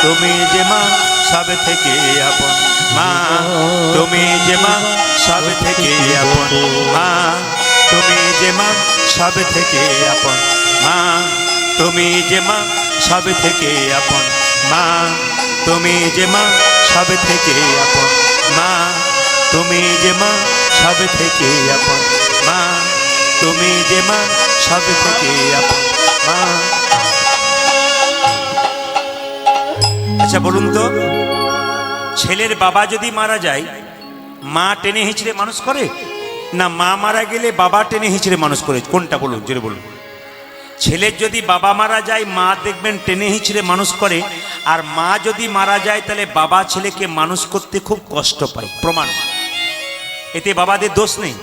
তুমি যে মা সব থেকে আপন মা, তুমি যে মা সব থেকে আপন মা, তুমি যে মা সব থেকে আপন মা, তুমি যে মা সব থেকে আপন মা, তুমি যে মা সব থেকে আপন মা, তুমি যে মা সব থেকে আপন মা, তুমি যে মা সব থেকে আপন মা। আচ্ছা বলুন তো, ছেলের বাবা যদি মারা যায় মা টেনে হিঁচড়ে মানুষ করে, না মা মারা গেলে বাবা টেনে হিঁচড়ে মানুষ করে? কোনটা বলুন, জোরে বলুন। ছেলের যদি বাবা মারা যায় মা দেখবেন টেনে হিঁচড়ে মানুষ করে, আর মা যদি মারা যায় তাহলে বাবা ছেলেকে মানুষ করতে খুব কষ্ট পায়, প্রমাণ। এতে বাবাদের দোষ নেই।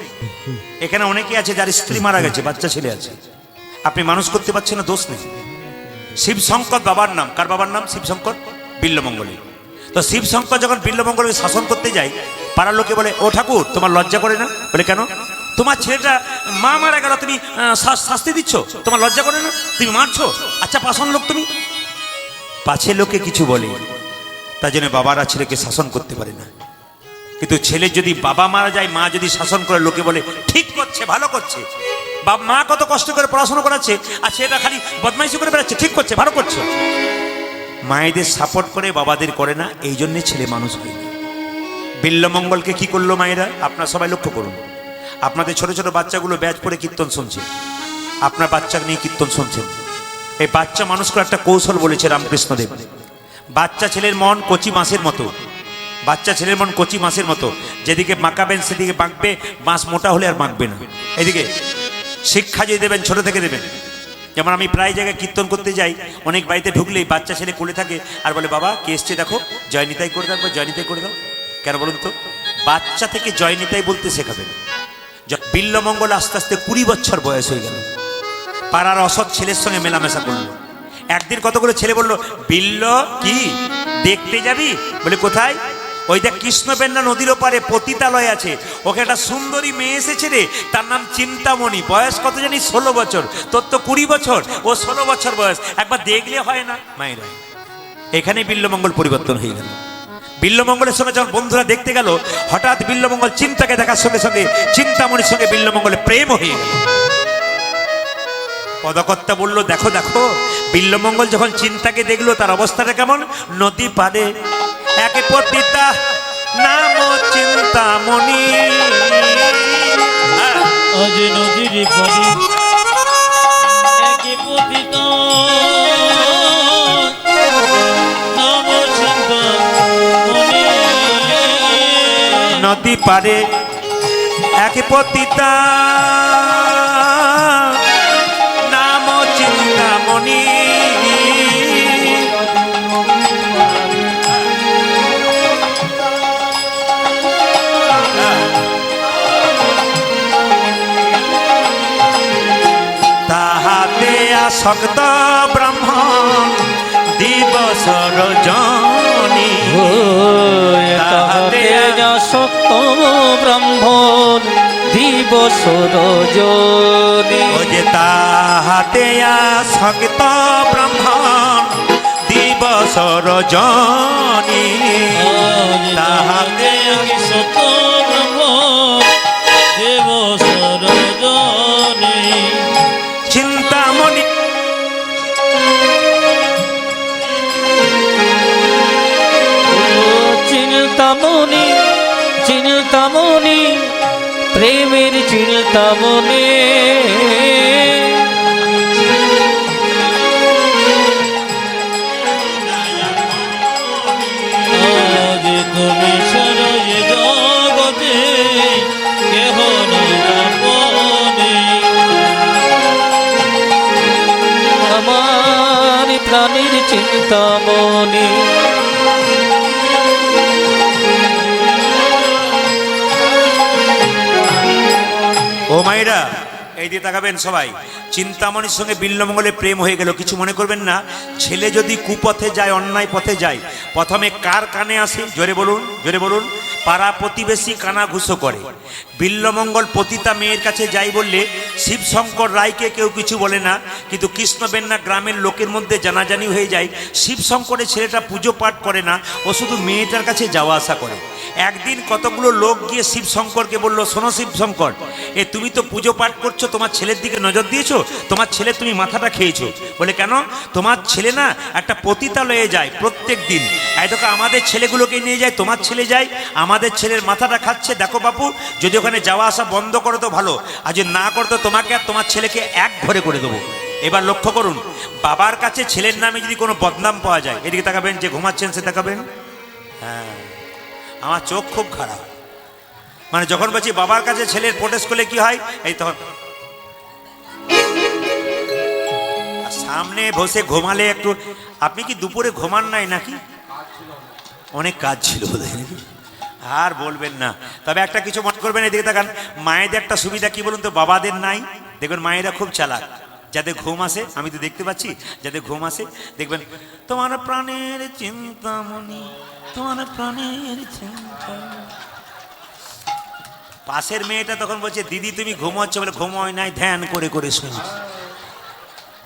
এখানে অনেকে আছে যার স্ত্রী মারা গেছে, বাচ্চা ছেলে আছে, আপনি মানুষ করতে পারছেন না, দোষ নেই। শিবশঙ্কর বাবার নাম, কার বাবার নাম? শিবশঙ্কর, বিল্লমঙ্গলে। তো শিবশঙ্কর যখন বিল্লমঙ্গলকে শাসন করতে যায়, পাড়ার লোকে বলে, ও ঠাকুর তোমার লজ্জা করে না? বলে কেন? তোমার ছেলেটা মা মারা গেল, তুমি শাস্তি দিচ্ছ, তোমার লজ্জা করে না? তুমি মারছো, আচ্ছা পাষাণ লোক তুমি। পাছে লোকে কিছু বলে, তার জন্য বাবারা ছেলেকে শাসন করতে পারে না। কিন্তু ছেলে যদি বাবা মারা যায় মা যদি শাসন করে, লোকে বলে ঠিক করছে, ভালো করছে। মা কত কষ্ট করে পড়াশোনা করাচ্ছে, আর ছেলেটা খালি বদমাইশি করে বেড়াচ্ছে, ঠিক করছে, ভালো করছে। মায়েদের সাপোর্ট করে, বাবাদের করে না, এই জন্যে ছেলে মানুষ হয় না। বিল্লমঙ্গলকে কি করলো মায়েরা? আপনারা সবাই লক্ষ্য করুন। আপনাদের ছোট ছোট বাচ্চাগুলো ব্যাচ পড়ে কীর্তন শুনছে, আপনার বাচ্চা নিয়ে কীর্তন শুনছেন। এই বাচ্চা মানুষ করে একটা কৌশল বলেছে রামকৃষ্ণদেব। বাচ্চা ছেলের মন কচি মাছের মতো, বাচ্চা ছেলের মন কচি মাছের মতো, যেদিকে বাঁকাবেন সেদিকে বাঁকবে, মাছ মোটা হলে আর বাঁকবে না। এদিকে শিক্ষা যদি দেবেন ছোট থেকে দেবেন। যেমন আমি প্রায় জায়গায় কীর্তন করতে যাই, অনেক বাড়িতে ঢুকলেই বাচ্চা ছেলে কোলে থাকে আর বলে, বাবা কে এসছে দেখো, জয় নিতাই করে দাও, জয় নিতাই করে দাও। কেন বলুন তো? বাচ্চা থেকে জয় নিতাই বলতে শেখাবেন। বিল্লমঙ্গল আস্তে আস্তে 20 বছর বয়স হয়ে গেল, পাড়ার অসৎ ছেলের সঙ্গে মেলামেশা করলো। একদিন কতগুলো ছেলে বললো, বিল্ল কি দেখতে যাবি? বলে কোথায়? ওই দেখ কৃষ্ণবেন্না নদীর ওপারে পতিতালয় আছে, ওকে একটা সুন্দরী মেয়ে এসেছে রে, তার নাম চিন্তামণি, বয়স কত জানি 16 বছর, তোর তো 20 বছর, ও 16 বছর বয়স, একবার দেখলে হয় না? মায়েরা, এখানে বিল্লমঙ্গল পরিবর্তন হয়ে গেল। বিল্লমঙ্গলের সঙ্গে যখন বন্ধুরা দেখতে গেল, হঠাৎ বিল্লমঙ্গল চিন্তাকে দেখার সঙ্গে সঙ্গে চিন্তামণির সঙ্গে বিল্লমঙ্গলের প্রেম হয়ে গেল। পদকর্তা বলল, দেখো দেখো, বিল্লমঙ্গল যখন চিন্তাকে দেখলো তার অবস্থাটা কেমন? নদী পারে এক পতিতা নাম চিন্তামণি, আজ নদীর পারে এক পতিতা নাম চিন্তামণি, নদী পারে এক পতিতা নাম চিন্তামণি। তাহাতে আসক্ত ব্রাহ্মণ দিবস রজনী। তাহাতে আসক্ত ব্রাহ্মণ দিবস রজনী। ও যে তাহাতে আসক্ত ব্রাহ্মণ দিবস রজনী। তাহাতে আসক্ত ব্রাহ্মণ দিবস রজনী। চিন্তামণি চিন্তামণি চিন্তামণি প্রেমের চিন্তামণি। আজ তুমি সরজ জগতে কেহ নয় আমার প্রাণের চিন্তামণি। ও মায়েরা এই দিয়ে তাকাবেন সবাই। চিন্তামণির সঙ্গে বিল্লমঙ্গলে প্রেম হয়ে গেল, কিছু মনে করবেন না। ছেলে যদি কুপথে যায়, অন্যায় পথে যায়, প্রথমে কার কানে আসে? জোরে বলুন, জোরে বলুন। পাড়া প্রতিবেশী কানাঘুষো করে। বিল্লমঙ্গল পতিতা মেয়ের কাছে যাই বললে শিবশঙ্কর রায়কে কেউ কিছু বলে না, কিন্তু কৃষ্ণবেন্না গ্রামের লোকের মধ্যে জানাজানি হয়ে যায় শিবশঙ্করের ছেলেটা পুজো পাঠ করে না, ও শুধু মেয়েটার কাছে যাওয়া আসা করে। একদিন কতগুলো লোক গিয়ে শিবশঙ্করকে বলল, শোনো শিবশঙ্কর, তুমি তো পুজো পাঠ করছো, তোমার ছেলের দিকে নজর দিয়েছো, তোমার ছেলে তুমি মাথাটা খেয়েছো। বলে কেন? তোমার ছেলে না একটা পতিতালয়ে যায় প্রত্যেক দিন, এই দেখো আমাদের ছেলেগুলোকে নিয়ে যায়, তোমার ছেলে যায়, আমাদের ছেলের মাথাটা খাচ্ছে। দেখো বাপু, যদি ওখানে যাওয়া আসা বন্ধ করো তো ভালো, আর যদি না করো তো তোমাকে আর তোমার ছেলেকে এক ঘরে করে দেবো। এবার লক্ষ্য করুন, বাবার কাছে ছেলের নামে যদি কোনো বদনাম পাওয়া যায়, এদিকে তাকাবেন, যে ঘুমাচ্ছেন সে তাকাবেন। হ্যাঁ, আমার চোখ খুব খারাপ। মানে যখন বলছি বাবার কাছে ছেলের প্রোটেস্ট করলে কি হয়, এই তখন সামনে বসে ঘুমালে একটু। আপনি কি দুপুরে ঘুমান নাই নাকি? অনেক কাজ ছিল আর বলবেন না। তবে একটা কিছু মনে করবেন, এদিকে তাকান। মায়েদের একটা সুবিধা কি বলুন তো, বাবাদের নাই। দেখবেন মায়েরা খুব চালাক, যাদের ঘুম আসে, আমি তো দেখতে পাচ্ছি, যাদের ঘুম আসে দেখবেন, তোমার প্রাণের চিন্তামণি, তোমার প্রাণের চিন্তা। পাশের মেয়েটা তখন বলছে, দিদি তুমি ঘুমোচ্ছ? বলে ঘুমোয় নাই, ধ্যান করে করে শুনি।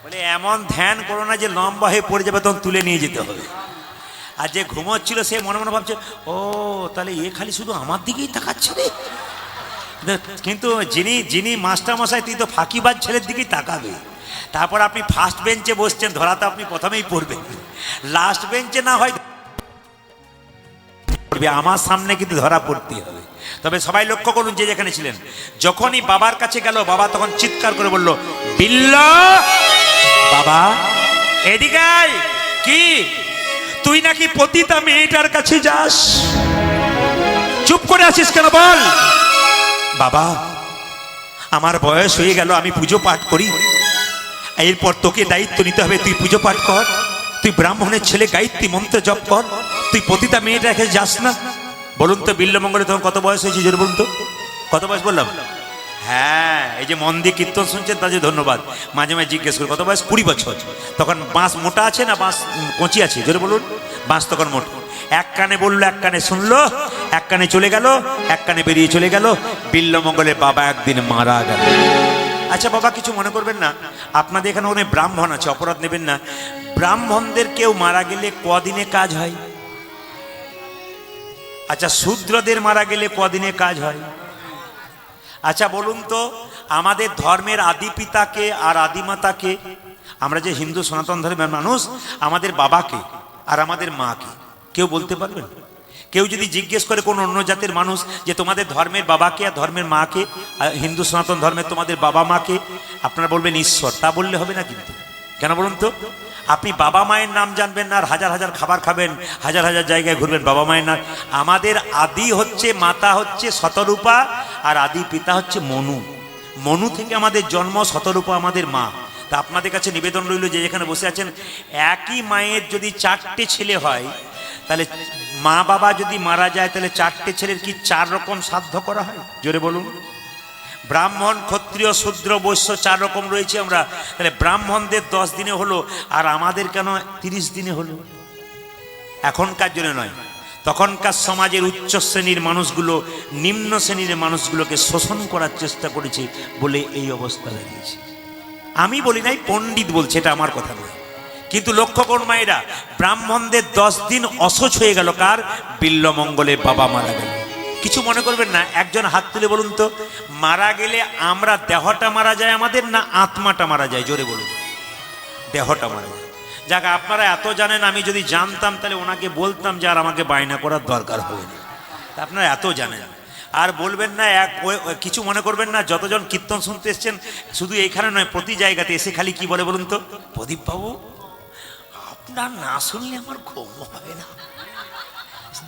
বলে এমন ধ্যান করো না যে লম্বা হয়ে পড়ে যাবে, তখন তুলে নিয়ে যেতে হবে। আর যে ঘুমোচ্ছিল সে মনে মনে ভাবছে, ও তাহলে এ খালি শুধু আমার দিকেই তাকাচ্ছে রে। কিন্তু যিনি যিনি মাস্টার মশাই, তিনি তো ফাঁকিবাজ ছেলের দিকেই তাকাবে। তারপর আপনি ফার্স্ট বেঞ্চে বসছেন, ধরা তো আপনি প্রথমেই পড়বেন, লাস্ট বেঞ্চে না হয় পড়বে, আমার সামনে কিন্তু ধরা পড়তে হবে। তবে সবাই লক্ষ্য করুন, যে যেখানে ছিলেন, যখনই বাবার কাছে গেল, বাবা তখন চিৎকার করে বলল, বিল্ল বাবা এদিকে আয়। কি তুই নাকি পতিতা মেয়েটার কাছে যাস? চুপ করে আছিস কেন বল? বাবা আমার বয়স হয়ে গেল, আমি পুজো পাঠ করি, এরপর তোকে দায়িত্ব নিতে হবে, তুই পুজো পাঠ কর, তুই ব্রাহ্মণের ছেলে, গায়ত্রী মন্ত্র জপ কর, তুই পতিতা মেয়েটার কাছে যাস না। বলুন তো বিল্লমঙ্গলে তখন কত বয়স হয়েছে? জোরে বলুন তো, কত বয়স বললাম? হ্যাঁ, এই যে মন দিয়ে কীর্তন শুনছেন তাদের ধন্যবাদ। মাঝে মাঝে জিজ্ঞেস করি কত বয়স? 20 বছর। তখন বাঁশ মোটা আছে না বাঁশ কচি আছে? জোরে বলুন। বাঁশ তখন মোটা। এক কানে বললো, এক কানে শুনলো, এক কানে চলে গেল, এক কানে বেরিয়ে চলে গেল। বিল্লমঙ্গলে বাবা একদিন মারা গেল। আচ্ছা বাবা, কিছু মনে করবেন না, আপনাদের এখানে অনেক ব্রাহ্মণ আছে, অপরাধ নেবেন না। ব্রাহ্মণদের কেউ মারা গেলে কদিনে কাজ হয়? আচ্ছা, শূদ্রদের মারা গেলে কদিনে কাজ হয়? আচ্ছা বলুন তো, আমাদের ধর্মের আদি পিতাকে আর আদিমাতাকে, আমরা যে হিন্দু সনাতন ধর্মের মানুষ, আমাদের বাবাকে আর আমাদের মাকে কেউ বলতে পারবেন? কেউ যদি জিজ্ঞেস করে কোন অন্য জাতের মানুষ যে তোমাদের ধর্মের বাবাকে আর ধর্মের মাকে, হিন্দু সনাতন ধর্মের তোমাদের বাবা মাকে, আপনারা বলবেন ঈশ্বর। তা বললে হবে না কিন্তু। কেন বলুন তো? আপনি বাবা মায়ের নাম জানবেন না, আর হাজার হাজার খাবার খাবেন, হাজার হাজার জায়গায় ঘুরবেন, বাবা মায়ের নাম। আমাদের আদি হচ্ছে, মাতা হচ্ছে শতরূপা, আর আদি পিতা হচ্ছে মনু। মনু থেকে আমাদের জন্ম, শতরূপা আমাদের মা। তা আপনাদের কাছে নিবেদন রইল, যে যেখানে বসে আছেন, একই মায়ের যদি 4টে ছেলে হয়, তাহলে মা বাবা যদি মারা যায়, তাহলে 4টে ছেলের কি 4 রকম শ্রাদ্ধ করা হয়? জোরে বলুন। ব্রাহ্মণ, ক্ষত্রিয়, শূদ্র, বৈশ্য 4 রকম রয়েছে আমরা। তাহলে ব্রাহ্মণদের 10 দিনে হলো, আর আমাদের কেন 30 দিনে হলো? এখনকার জন্য নয়, তখনকার সমাজের উচ্চ শ্রেণীর মানুষগুলো নিম্ন শ্রেণীর মানুষগুলোকে শোষণ করার চেষ্টা করেছে বলে এই অবস্থা দাঁড়িয়েছে। আমি বলি নাই, পণ্ডিত বলছে, এটা আমার কথা নয়। কিন্তু লক্ষ্য করুন মায়েরা, ব্রাহ্মণদের 10 দিন অসহ্য হয়ে গেল। কার? বিল্বমঙ্গলের বাবা মারা গেল। কিছু মনে করবেন না, একজন হাত তুলে বলুন তো, মারা গেলে আমরা দেহটা মারা যায় আমাদের, না আত্মাটা মারা যায়? জোরে বলুন। দেহটা মারা যায়। যাক, আপনারা এত জানেন, আমি যদি জানতাম তাহলে ওনাকে বলতাম যে আর আমাকে বায়না করার দরকার হবে না। আপনারা এত জানেন, আর বলবেন না, কিছু মনে করবেন না, যতজন কীর্তন শুনতে এসছেন, শুধু এইখানে নয়, প্রতি জায়গাতে এসে খালি কি বলে বলুন তো, প্রদীপ বাবু আপনার না শুনলে আমার ঘুম হয় না,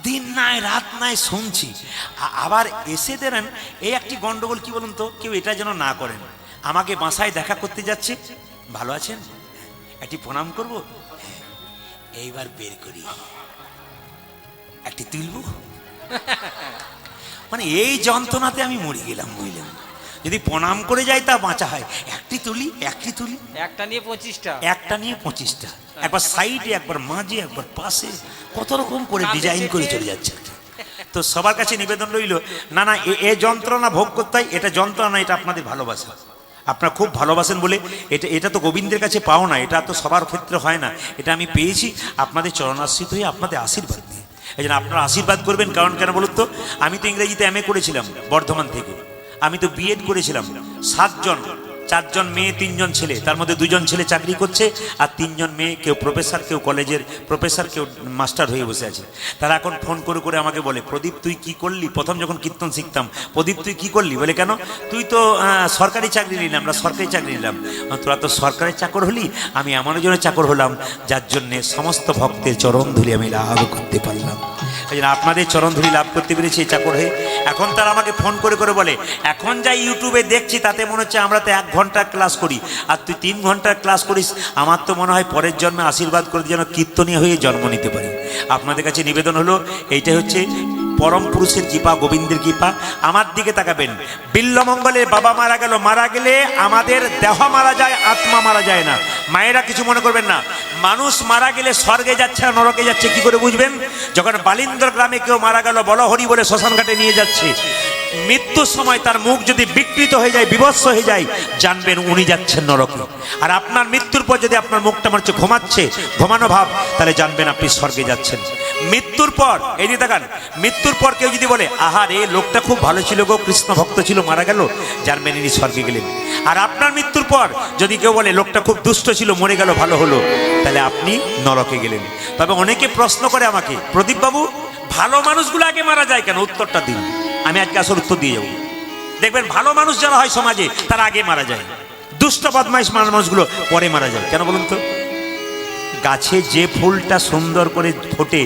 দিন নাই রাত নাই শুনছি। আবার এসে দেন এই একটি গন্ডগোল, কি বলুন তো, কেউ এটা যেন না করেন। আমাকে বাসায় দেখা করতে যাচ্ছে, ভালো আছেন, একটি প্রণাম করব, এইবার বের করি, একটি তুলব, মানে এই যন্ত্রণাতে আমি মরে গেলাম, বুঝলেন। যদি প্রণাম করে যাই তা বাঁচা হয়, একটি তুলি, একটা নিয়ে 25টা, একটা নিয়ে 25টা, একবার সাইডে, একবার মাঝে, একবার পাশে, কত রকম করে ডিজাইন করে চলে যাচ্ছে। তো সবার কাছে নিবেদন রইল, না না, এ যন্ত্রণা ভোগ করতে হয়, এটা যন্ত্রণা, এটা আপনাদের ভালোবাসা। আপনারা খুব ভালোবাসেন বলে এটা তো গোবিন্দের কাছে পাও না, এটা তো সবার ক্ষেত্রে হয় না। এটা আমি পেয়েছি আপনাদের চরণাশ্রিত হয়ে, আপনাদের আশীর্বাদ নিয়ে। এই জন্য আপনারা আশীর্বাদ করবেন। কারণ কেন বলুন তো, আমি তো ইংরেজিতে MA করেছিলাম বর্ধমান থেকে, আমি তো BEd করেছিলাম। 7 জন, 4 জন মেয়ে, 3 জন ছেলে, তার মধ্যে 2 জন ছেলে চাকরি করছে, আর 3 জন মেয়ে, কেউ প্রফেসর, কেউ কলেজের প্রফেসর, কেউ মাস্টার হয়ে বসে আছে। তারা এখন ফোন করে করে আমাকে বলে, প্রদীপ তুই কি করলি? প্রথম যখন কীর্তন শিখতাম, প্রদীপ তুই কি করলি? বলে কেন? তুই তো সরকারি চাকরি নিলাম, আমরা সরকারি চাকরি নিলাম। তোরা তো সরকারি চাকর হলি, আমি এমন জন্য চাকর হলাম যার জন্যে সমস্ত ভক্তের চরণ ধুলি আমি লাভ করতে পারলাম। এই জন্য আপনাদের চরণ ধুলি লাভ করতে পেরেছি এই চাকর হয়ে। এখন তারা আমাকে ফোন করে করে বলে, এখন যা ইউটিউবে দেখছি তাতে মনে হচ্ছে আমরা তো 1 ঘন্টার ক্লাস করি, আর তুই 3 ঘন্টার ক্লাস করিস। আমার তো মনে হয় পরের জন্মে আশীর্বাদ করে যেন কীর্তনীয় হয়ে জন্ম নিতে পারি। আপনাদের কাছে নিবেদন হলো, এইটাই হচ্ছে পরম পুরুষের কৃপা, গোবিন্দের কৃপা। আমার দিকে তাকাবেন, বিল্বমঙ্গলের বাবা মারা গেল, মারা গেলে আমাদের দেহ মারা যায়, আত্মা মারা যায় না। মায়েরা কিছু মনে করবেন না, মানুষ মারা গেলে স্বর্গে যাচ্ছে না নরকে যাচ্ছে, কি করে বুঝবেন? যখন বালিন্দ্র গ্রামে কেউ মারা গেল, বলহরি বলে শ্মশান ঘাটে নিয়ে যাচ্ছে, মৃত্যুর সময় তার মুখ যদি বিকৃত হয়ে যায়, বিভৎস হয়ে যায়, জানবেন উনি যাচ্ছেন নরকে। আর আপনার মৃত্যুর পর যদি আপনার মুখটা মনে হচ্ছে ঘুমাচ্ছে, ঘুমানো ভাব, তাহলে জানবেন আপনি স্বর্গে যাচ্ছেন। মৃত্যুর পর, এই যে দেখান, মৃত্যুর পর কেউ যদি বলে, আহার এ লোকটা খুব ভালো ছিল গো, কৃষ্ণ ভক্ত ছিল, মারা গেল, জানবেন ইনি স্বর্গে গেলেন। আর আপনার মৃত্যুর পর যদি কেউ বলে, লোকটা খুব দুষ্ট ছিল, মরে গেল, ভালো হলো, তাহলে আপনি নরকে গেলেন। তবে অনেকে প্রশ্ন করে আমাকে, প্রদীপ বাবু ভালো মানুষগুলো আগে মারা যায় কেন? উত্তরটা দিন, আমি আজকে আসল উত্তর দিয়ে যাবো। দেখবেন ভালো মানুষ যারা হয় সমাজে, তারা আগে মারা যায়, দুষ্ট বদমাইশ মানুষগুলো পরে মারা যায়। কেন বলুন তো? গাছে যে ফুলটা সুন্দর করে ফোটে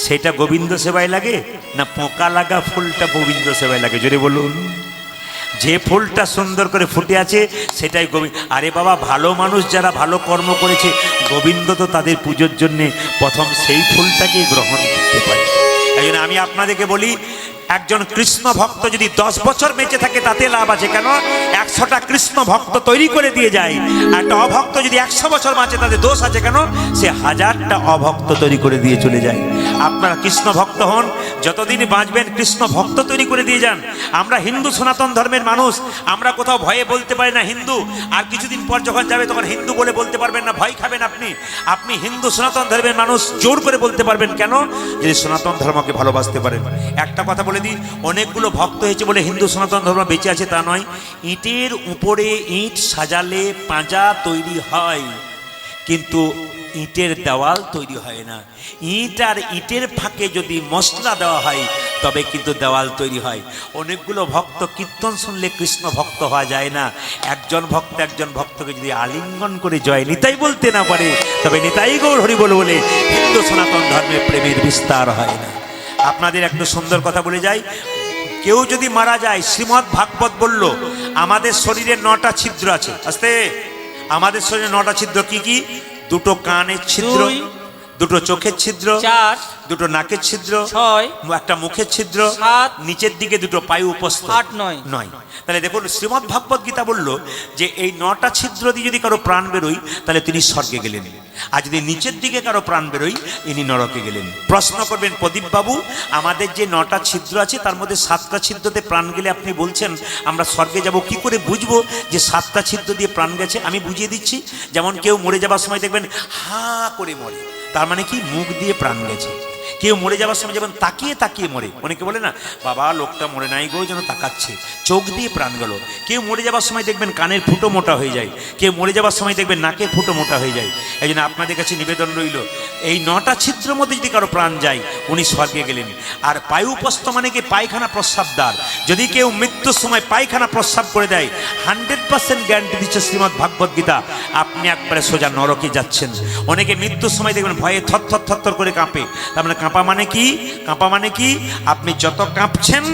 সেটা গোবিন্দ সেবায় লাগে, না পোকা লাগা ফুলটা গোবিন্দ সেবায় লাগে? জোরে বলুন। যে ফুলটা সুন্দর করে ফুটে আছে সেটাই গোবিন্দ। আরে বাবা, ভালো মানুষ যারা ভালো কর্ম করেছে, গোবিন্দ তো তাদের পুজোর জন্যে প্রথম সেই ফুলটাকে গ্রহণ করতে পারে। এই জন্য আমি আপনাদেরকে বলি, একজন কৃষ্ণ ভক্ত যদি 10 বছর বেঁচে থাকে তাতে লাভ আছে। কেন? 100টা কৃষ্ণ ভক্ত তৈরি করে দিয়ে যায়। একটা অভক্ত যদি 100 বছর বাঁচে তাতে দোষ আছে। কেন? সে 1000টা অভক্ত তৈরি করে দিয়ে চলে যায়। আপনারা কৃষ্ণ ভক্ত হন, যতদিন বাঁচবেন কৃষ্ণ ভক্ত তৈরি করে দিয়ে যান। আমরা হিন্দু সনাতন ধর্মের মানুষ, আমরা কোথাও ভয়ে বলতে পারি না হিন্দু, আর কিছুদিন পর যখন যাবে তখন হিন্দু বলে বলতে পারবেন না, ভয় খাবেন আপনি। আপনি হিন্দু সনাতন ধর্মের মানুষ, জোর করে বলতে পারবেন। কেন? যদি সনাতন ধর্মকে ভালোবাসতে পারেন। একটা কথা বলে দিই, অনেকগুলো ভক্ত হয়েছে বলে হিন্দু সনাতন ধর্ম বেঁচে আছে তা নয়। ইটের উপরে ইট সাজালে পাঁজা তৈরি হয়, কিন্তু ইটের দেওয়াল তৈরি হয় না। ইট আর ইটের ফাঁকে যদি মশলা দেওয়া হয় তবে কিন্তু দেওয়াল তৈরি হয়। অনেকগুলো ভক্ত কীর্তন শুনলে কৃষ্ণ ভক্ত হওয়া যায় না। একজন ভক্তকে যদি আলিঙ্গন করে জয় নিতাই বলতে না পারে, তবে নিতাই গৌর হরি বল বলে হিন্দু সনাতন ধর্মের প্রেমের বিস্তার হয় না। আপনাদের একটু সুন্দর কথা বলে যাই, কেউ যদি মারা যায়, শ্রীমদ্ ভাগবত বলল আমাদের শরীরে 9টা ছিদ্র আছে। আস্তে, আমাদের শরীরে 9টা ছিদ্র কি কি? দুটো কানের ছিদ্র, 2, দুটো চোখের ছিদ্র, 4, দুটো নাকের ছিদ্র, 6, একটা মুখের ছিদ্র, 7, নিচের দিকে দুটো পায়ু উপস্থ, 8, 9। 9। তাহলে দেখুন শ্রীমদ্ ভাগবত গীতা বলল যে এই 9টা ছিদ্র দিয়ে যদি কারো প্রাণ বেরোয় তাহলে তিনি স্বর্গে গেলেন, আর যদি নিচের দিকে কারো প্রাণ বেরোয় ইনি নরকে গেলেন। প্রশ্ন করবেন, প্রদীপ বাবু আমাদের যে 9টা ছিদ্র আছে তার মধ্যে 7টা ছিদ্রতে প্রাণ গেলে আপনি বলছেন আমরা স্বর্গে যাব, কি করে বুঝবো যে 7টা ছিদ্র দিয়ে প্রাণ গেছে? আমি বুঝিয়ে দিচ্ছি। যেমন কেউ মরে যাবার সময় দেখবেন হা করে মরে, তার মানে কি মুখ দিয়ে প্রাণ গেছে। কেউ মরে যাবার সময় যেমন তাকিয়ে তাকিয়ে মরে, অনেকে বলে না বাবা লোকটা মরে নাই গো, যেন তাকাচ্ছে, চোখ দিয়ে প্রাণ গেল। কেউ মরে যাবার সময় দেখবেন কানের ফুটো মোটা হয়ে যায়, কেউ মরে যাবার সময় দেখবেন নাকের ফুটো মোটা হয়ে যায়। এই জন্য আপনাদের কাছে নিবেদন রইল, এই 9টা ছিদ্রের মধ্যে যদি কারো প্রাণ যায় উনি স্বর্গে গেলেন। আর পায়ুপস্থ মানে কি? পায়খানা প্রস্রাবদ্বার। যদি কেউ মৃত্যুর সময় পায়খানা প্রস্রাব করে দেয়, 100% গ্যারান্টি দিচ্ছে শ্রীমদ্ ভাগবত গীতা, আপনি একবারে সোজা নরকে যাচ্ছেন। অনেকে মৃত্যুর সময় দেখবেন ভয়ে থর করে কাঁপে। তার মানে কাঁপা মানে কি? কাঁপা মানে কি? আপনি যত কাঁপছেন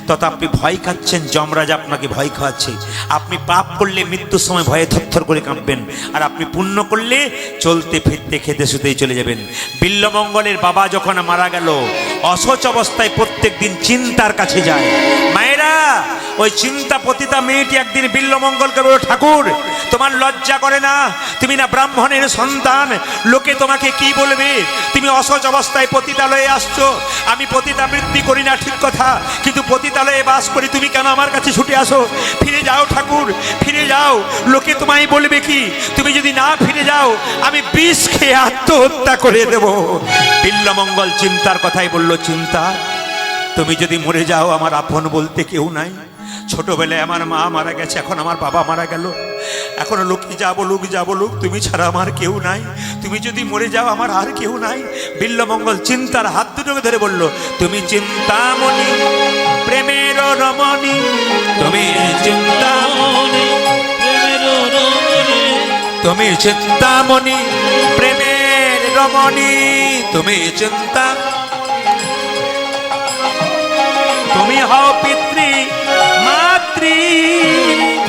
তত আপনি ভয় খাচ্ছেন, যমরাজ আপনাকে ভয় খাওয়াচ্ছে। আপনি পাপ করলে মৃত্যুর সময় ভয়ে থর করে কাঁপবেন, আর আপনি পুণ্য করলে চলতে ফিরতে খেতে শুতেই চলে যাবেন। বিল্লমঙ্গলের বাবা যখন মারা গেল, অসচ অবস্থায় প্রত্যেক দিন চিন্তার কাছে যায়। মায়েরা, ওই চিন্তা পতিতা মেয়েটি একদিন বিল্লমঙ্গলকে বলল, ঠাকুর তোমার লজ্জা করে না? তুমি না ব্রাহ্মণের সন্তান, লোকে তোমাকে কি বলবে? তুমি অসচ অবস্থায় পতিতালয়ে আসছো। আমি পতিতাবৃত্তি করি না ঠিক কথা, কিন্তু পতিতালয়ে বাস করি, তুমি কেন আমার কাছে ছুটে আসো? ফিরে যাও ঠাকুর, ফিরে যাও, লোকে তোমায় বলবে কি? তুমি যদি না ফিরে যাও আমি বিষ খেয়ে আত্মহত্যা করে দেব। বিল্লমঙ্গল চিন্তার কথাই বলল, চিন্তা তুমি যদি মরে যাও আমার আপন বলতে কেউ নাই। ছোটবেলায় আমার মা মারা গেছে, এখন আমার বাবা মারা গেল, এখন লোকে যা বলুক তুমি ছাড়া আমার কেউ নাই। তুমি যদি মরে যাও আমার আর কেউ নাই। বিল্লমঙ্গল চিন্তার হাত দুটোকে ধরে বলল, তুমি চিন্তামণি প্রেমের রমণী, তুমি চিন্তামণি প্রেমের রমণী, তুমি চিন্তামণি প্রেমের রমণী, তুমি চিন্তা, তুমি হও পিতৃ মাতৃ,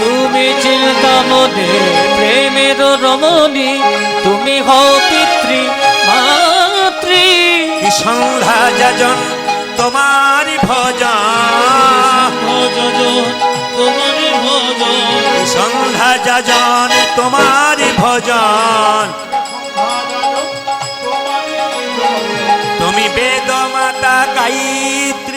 তুমি চিন্তামণি প্রেমের রমণী, তুমি হও পিতৃ মাতৃ। সন্ধ্যা যাজন তোমারি ভজন, তোমারি ভজন, সন্ধ্যা যাজন তোমারি ভজন, তুমি বেদ মাতা গায়ত্রী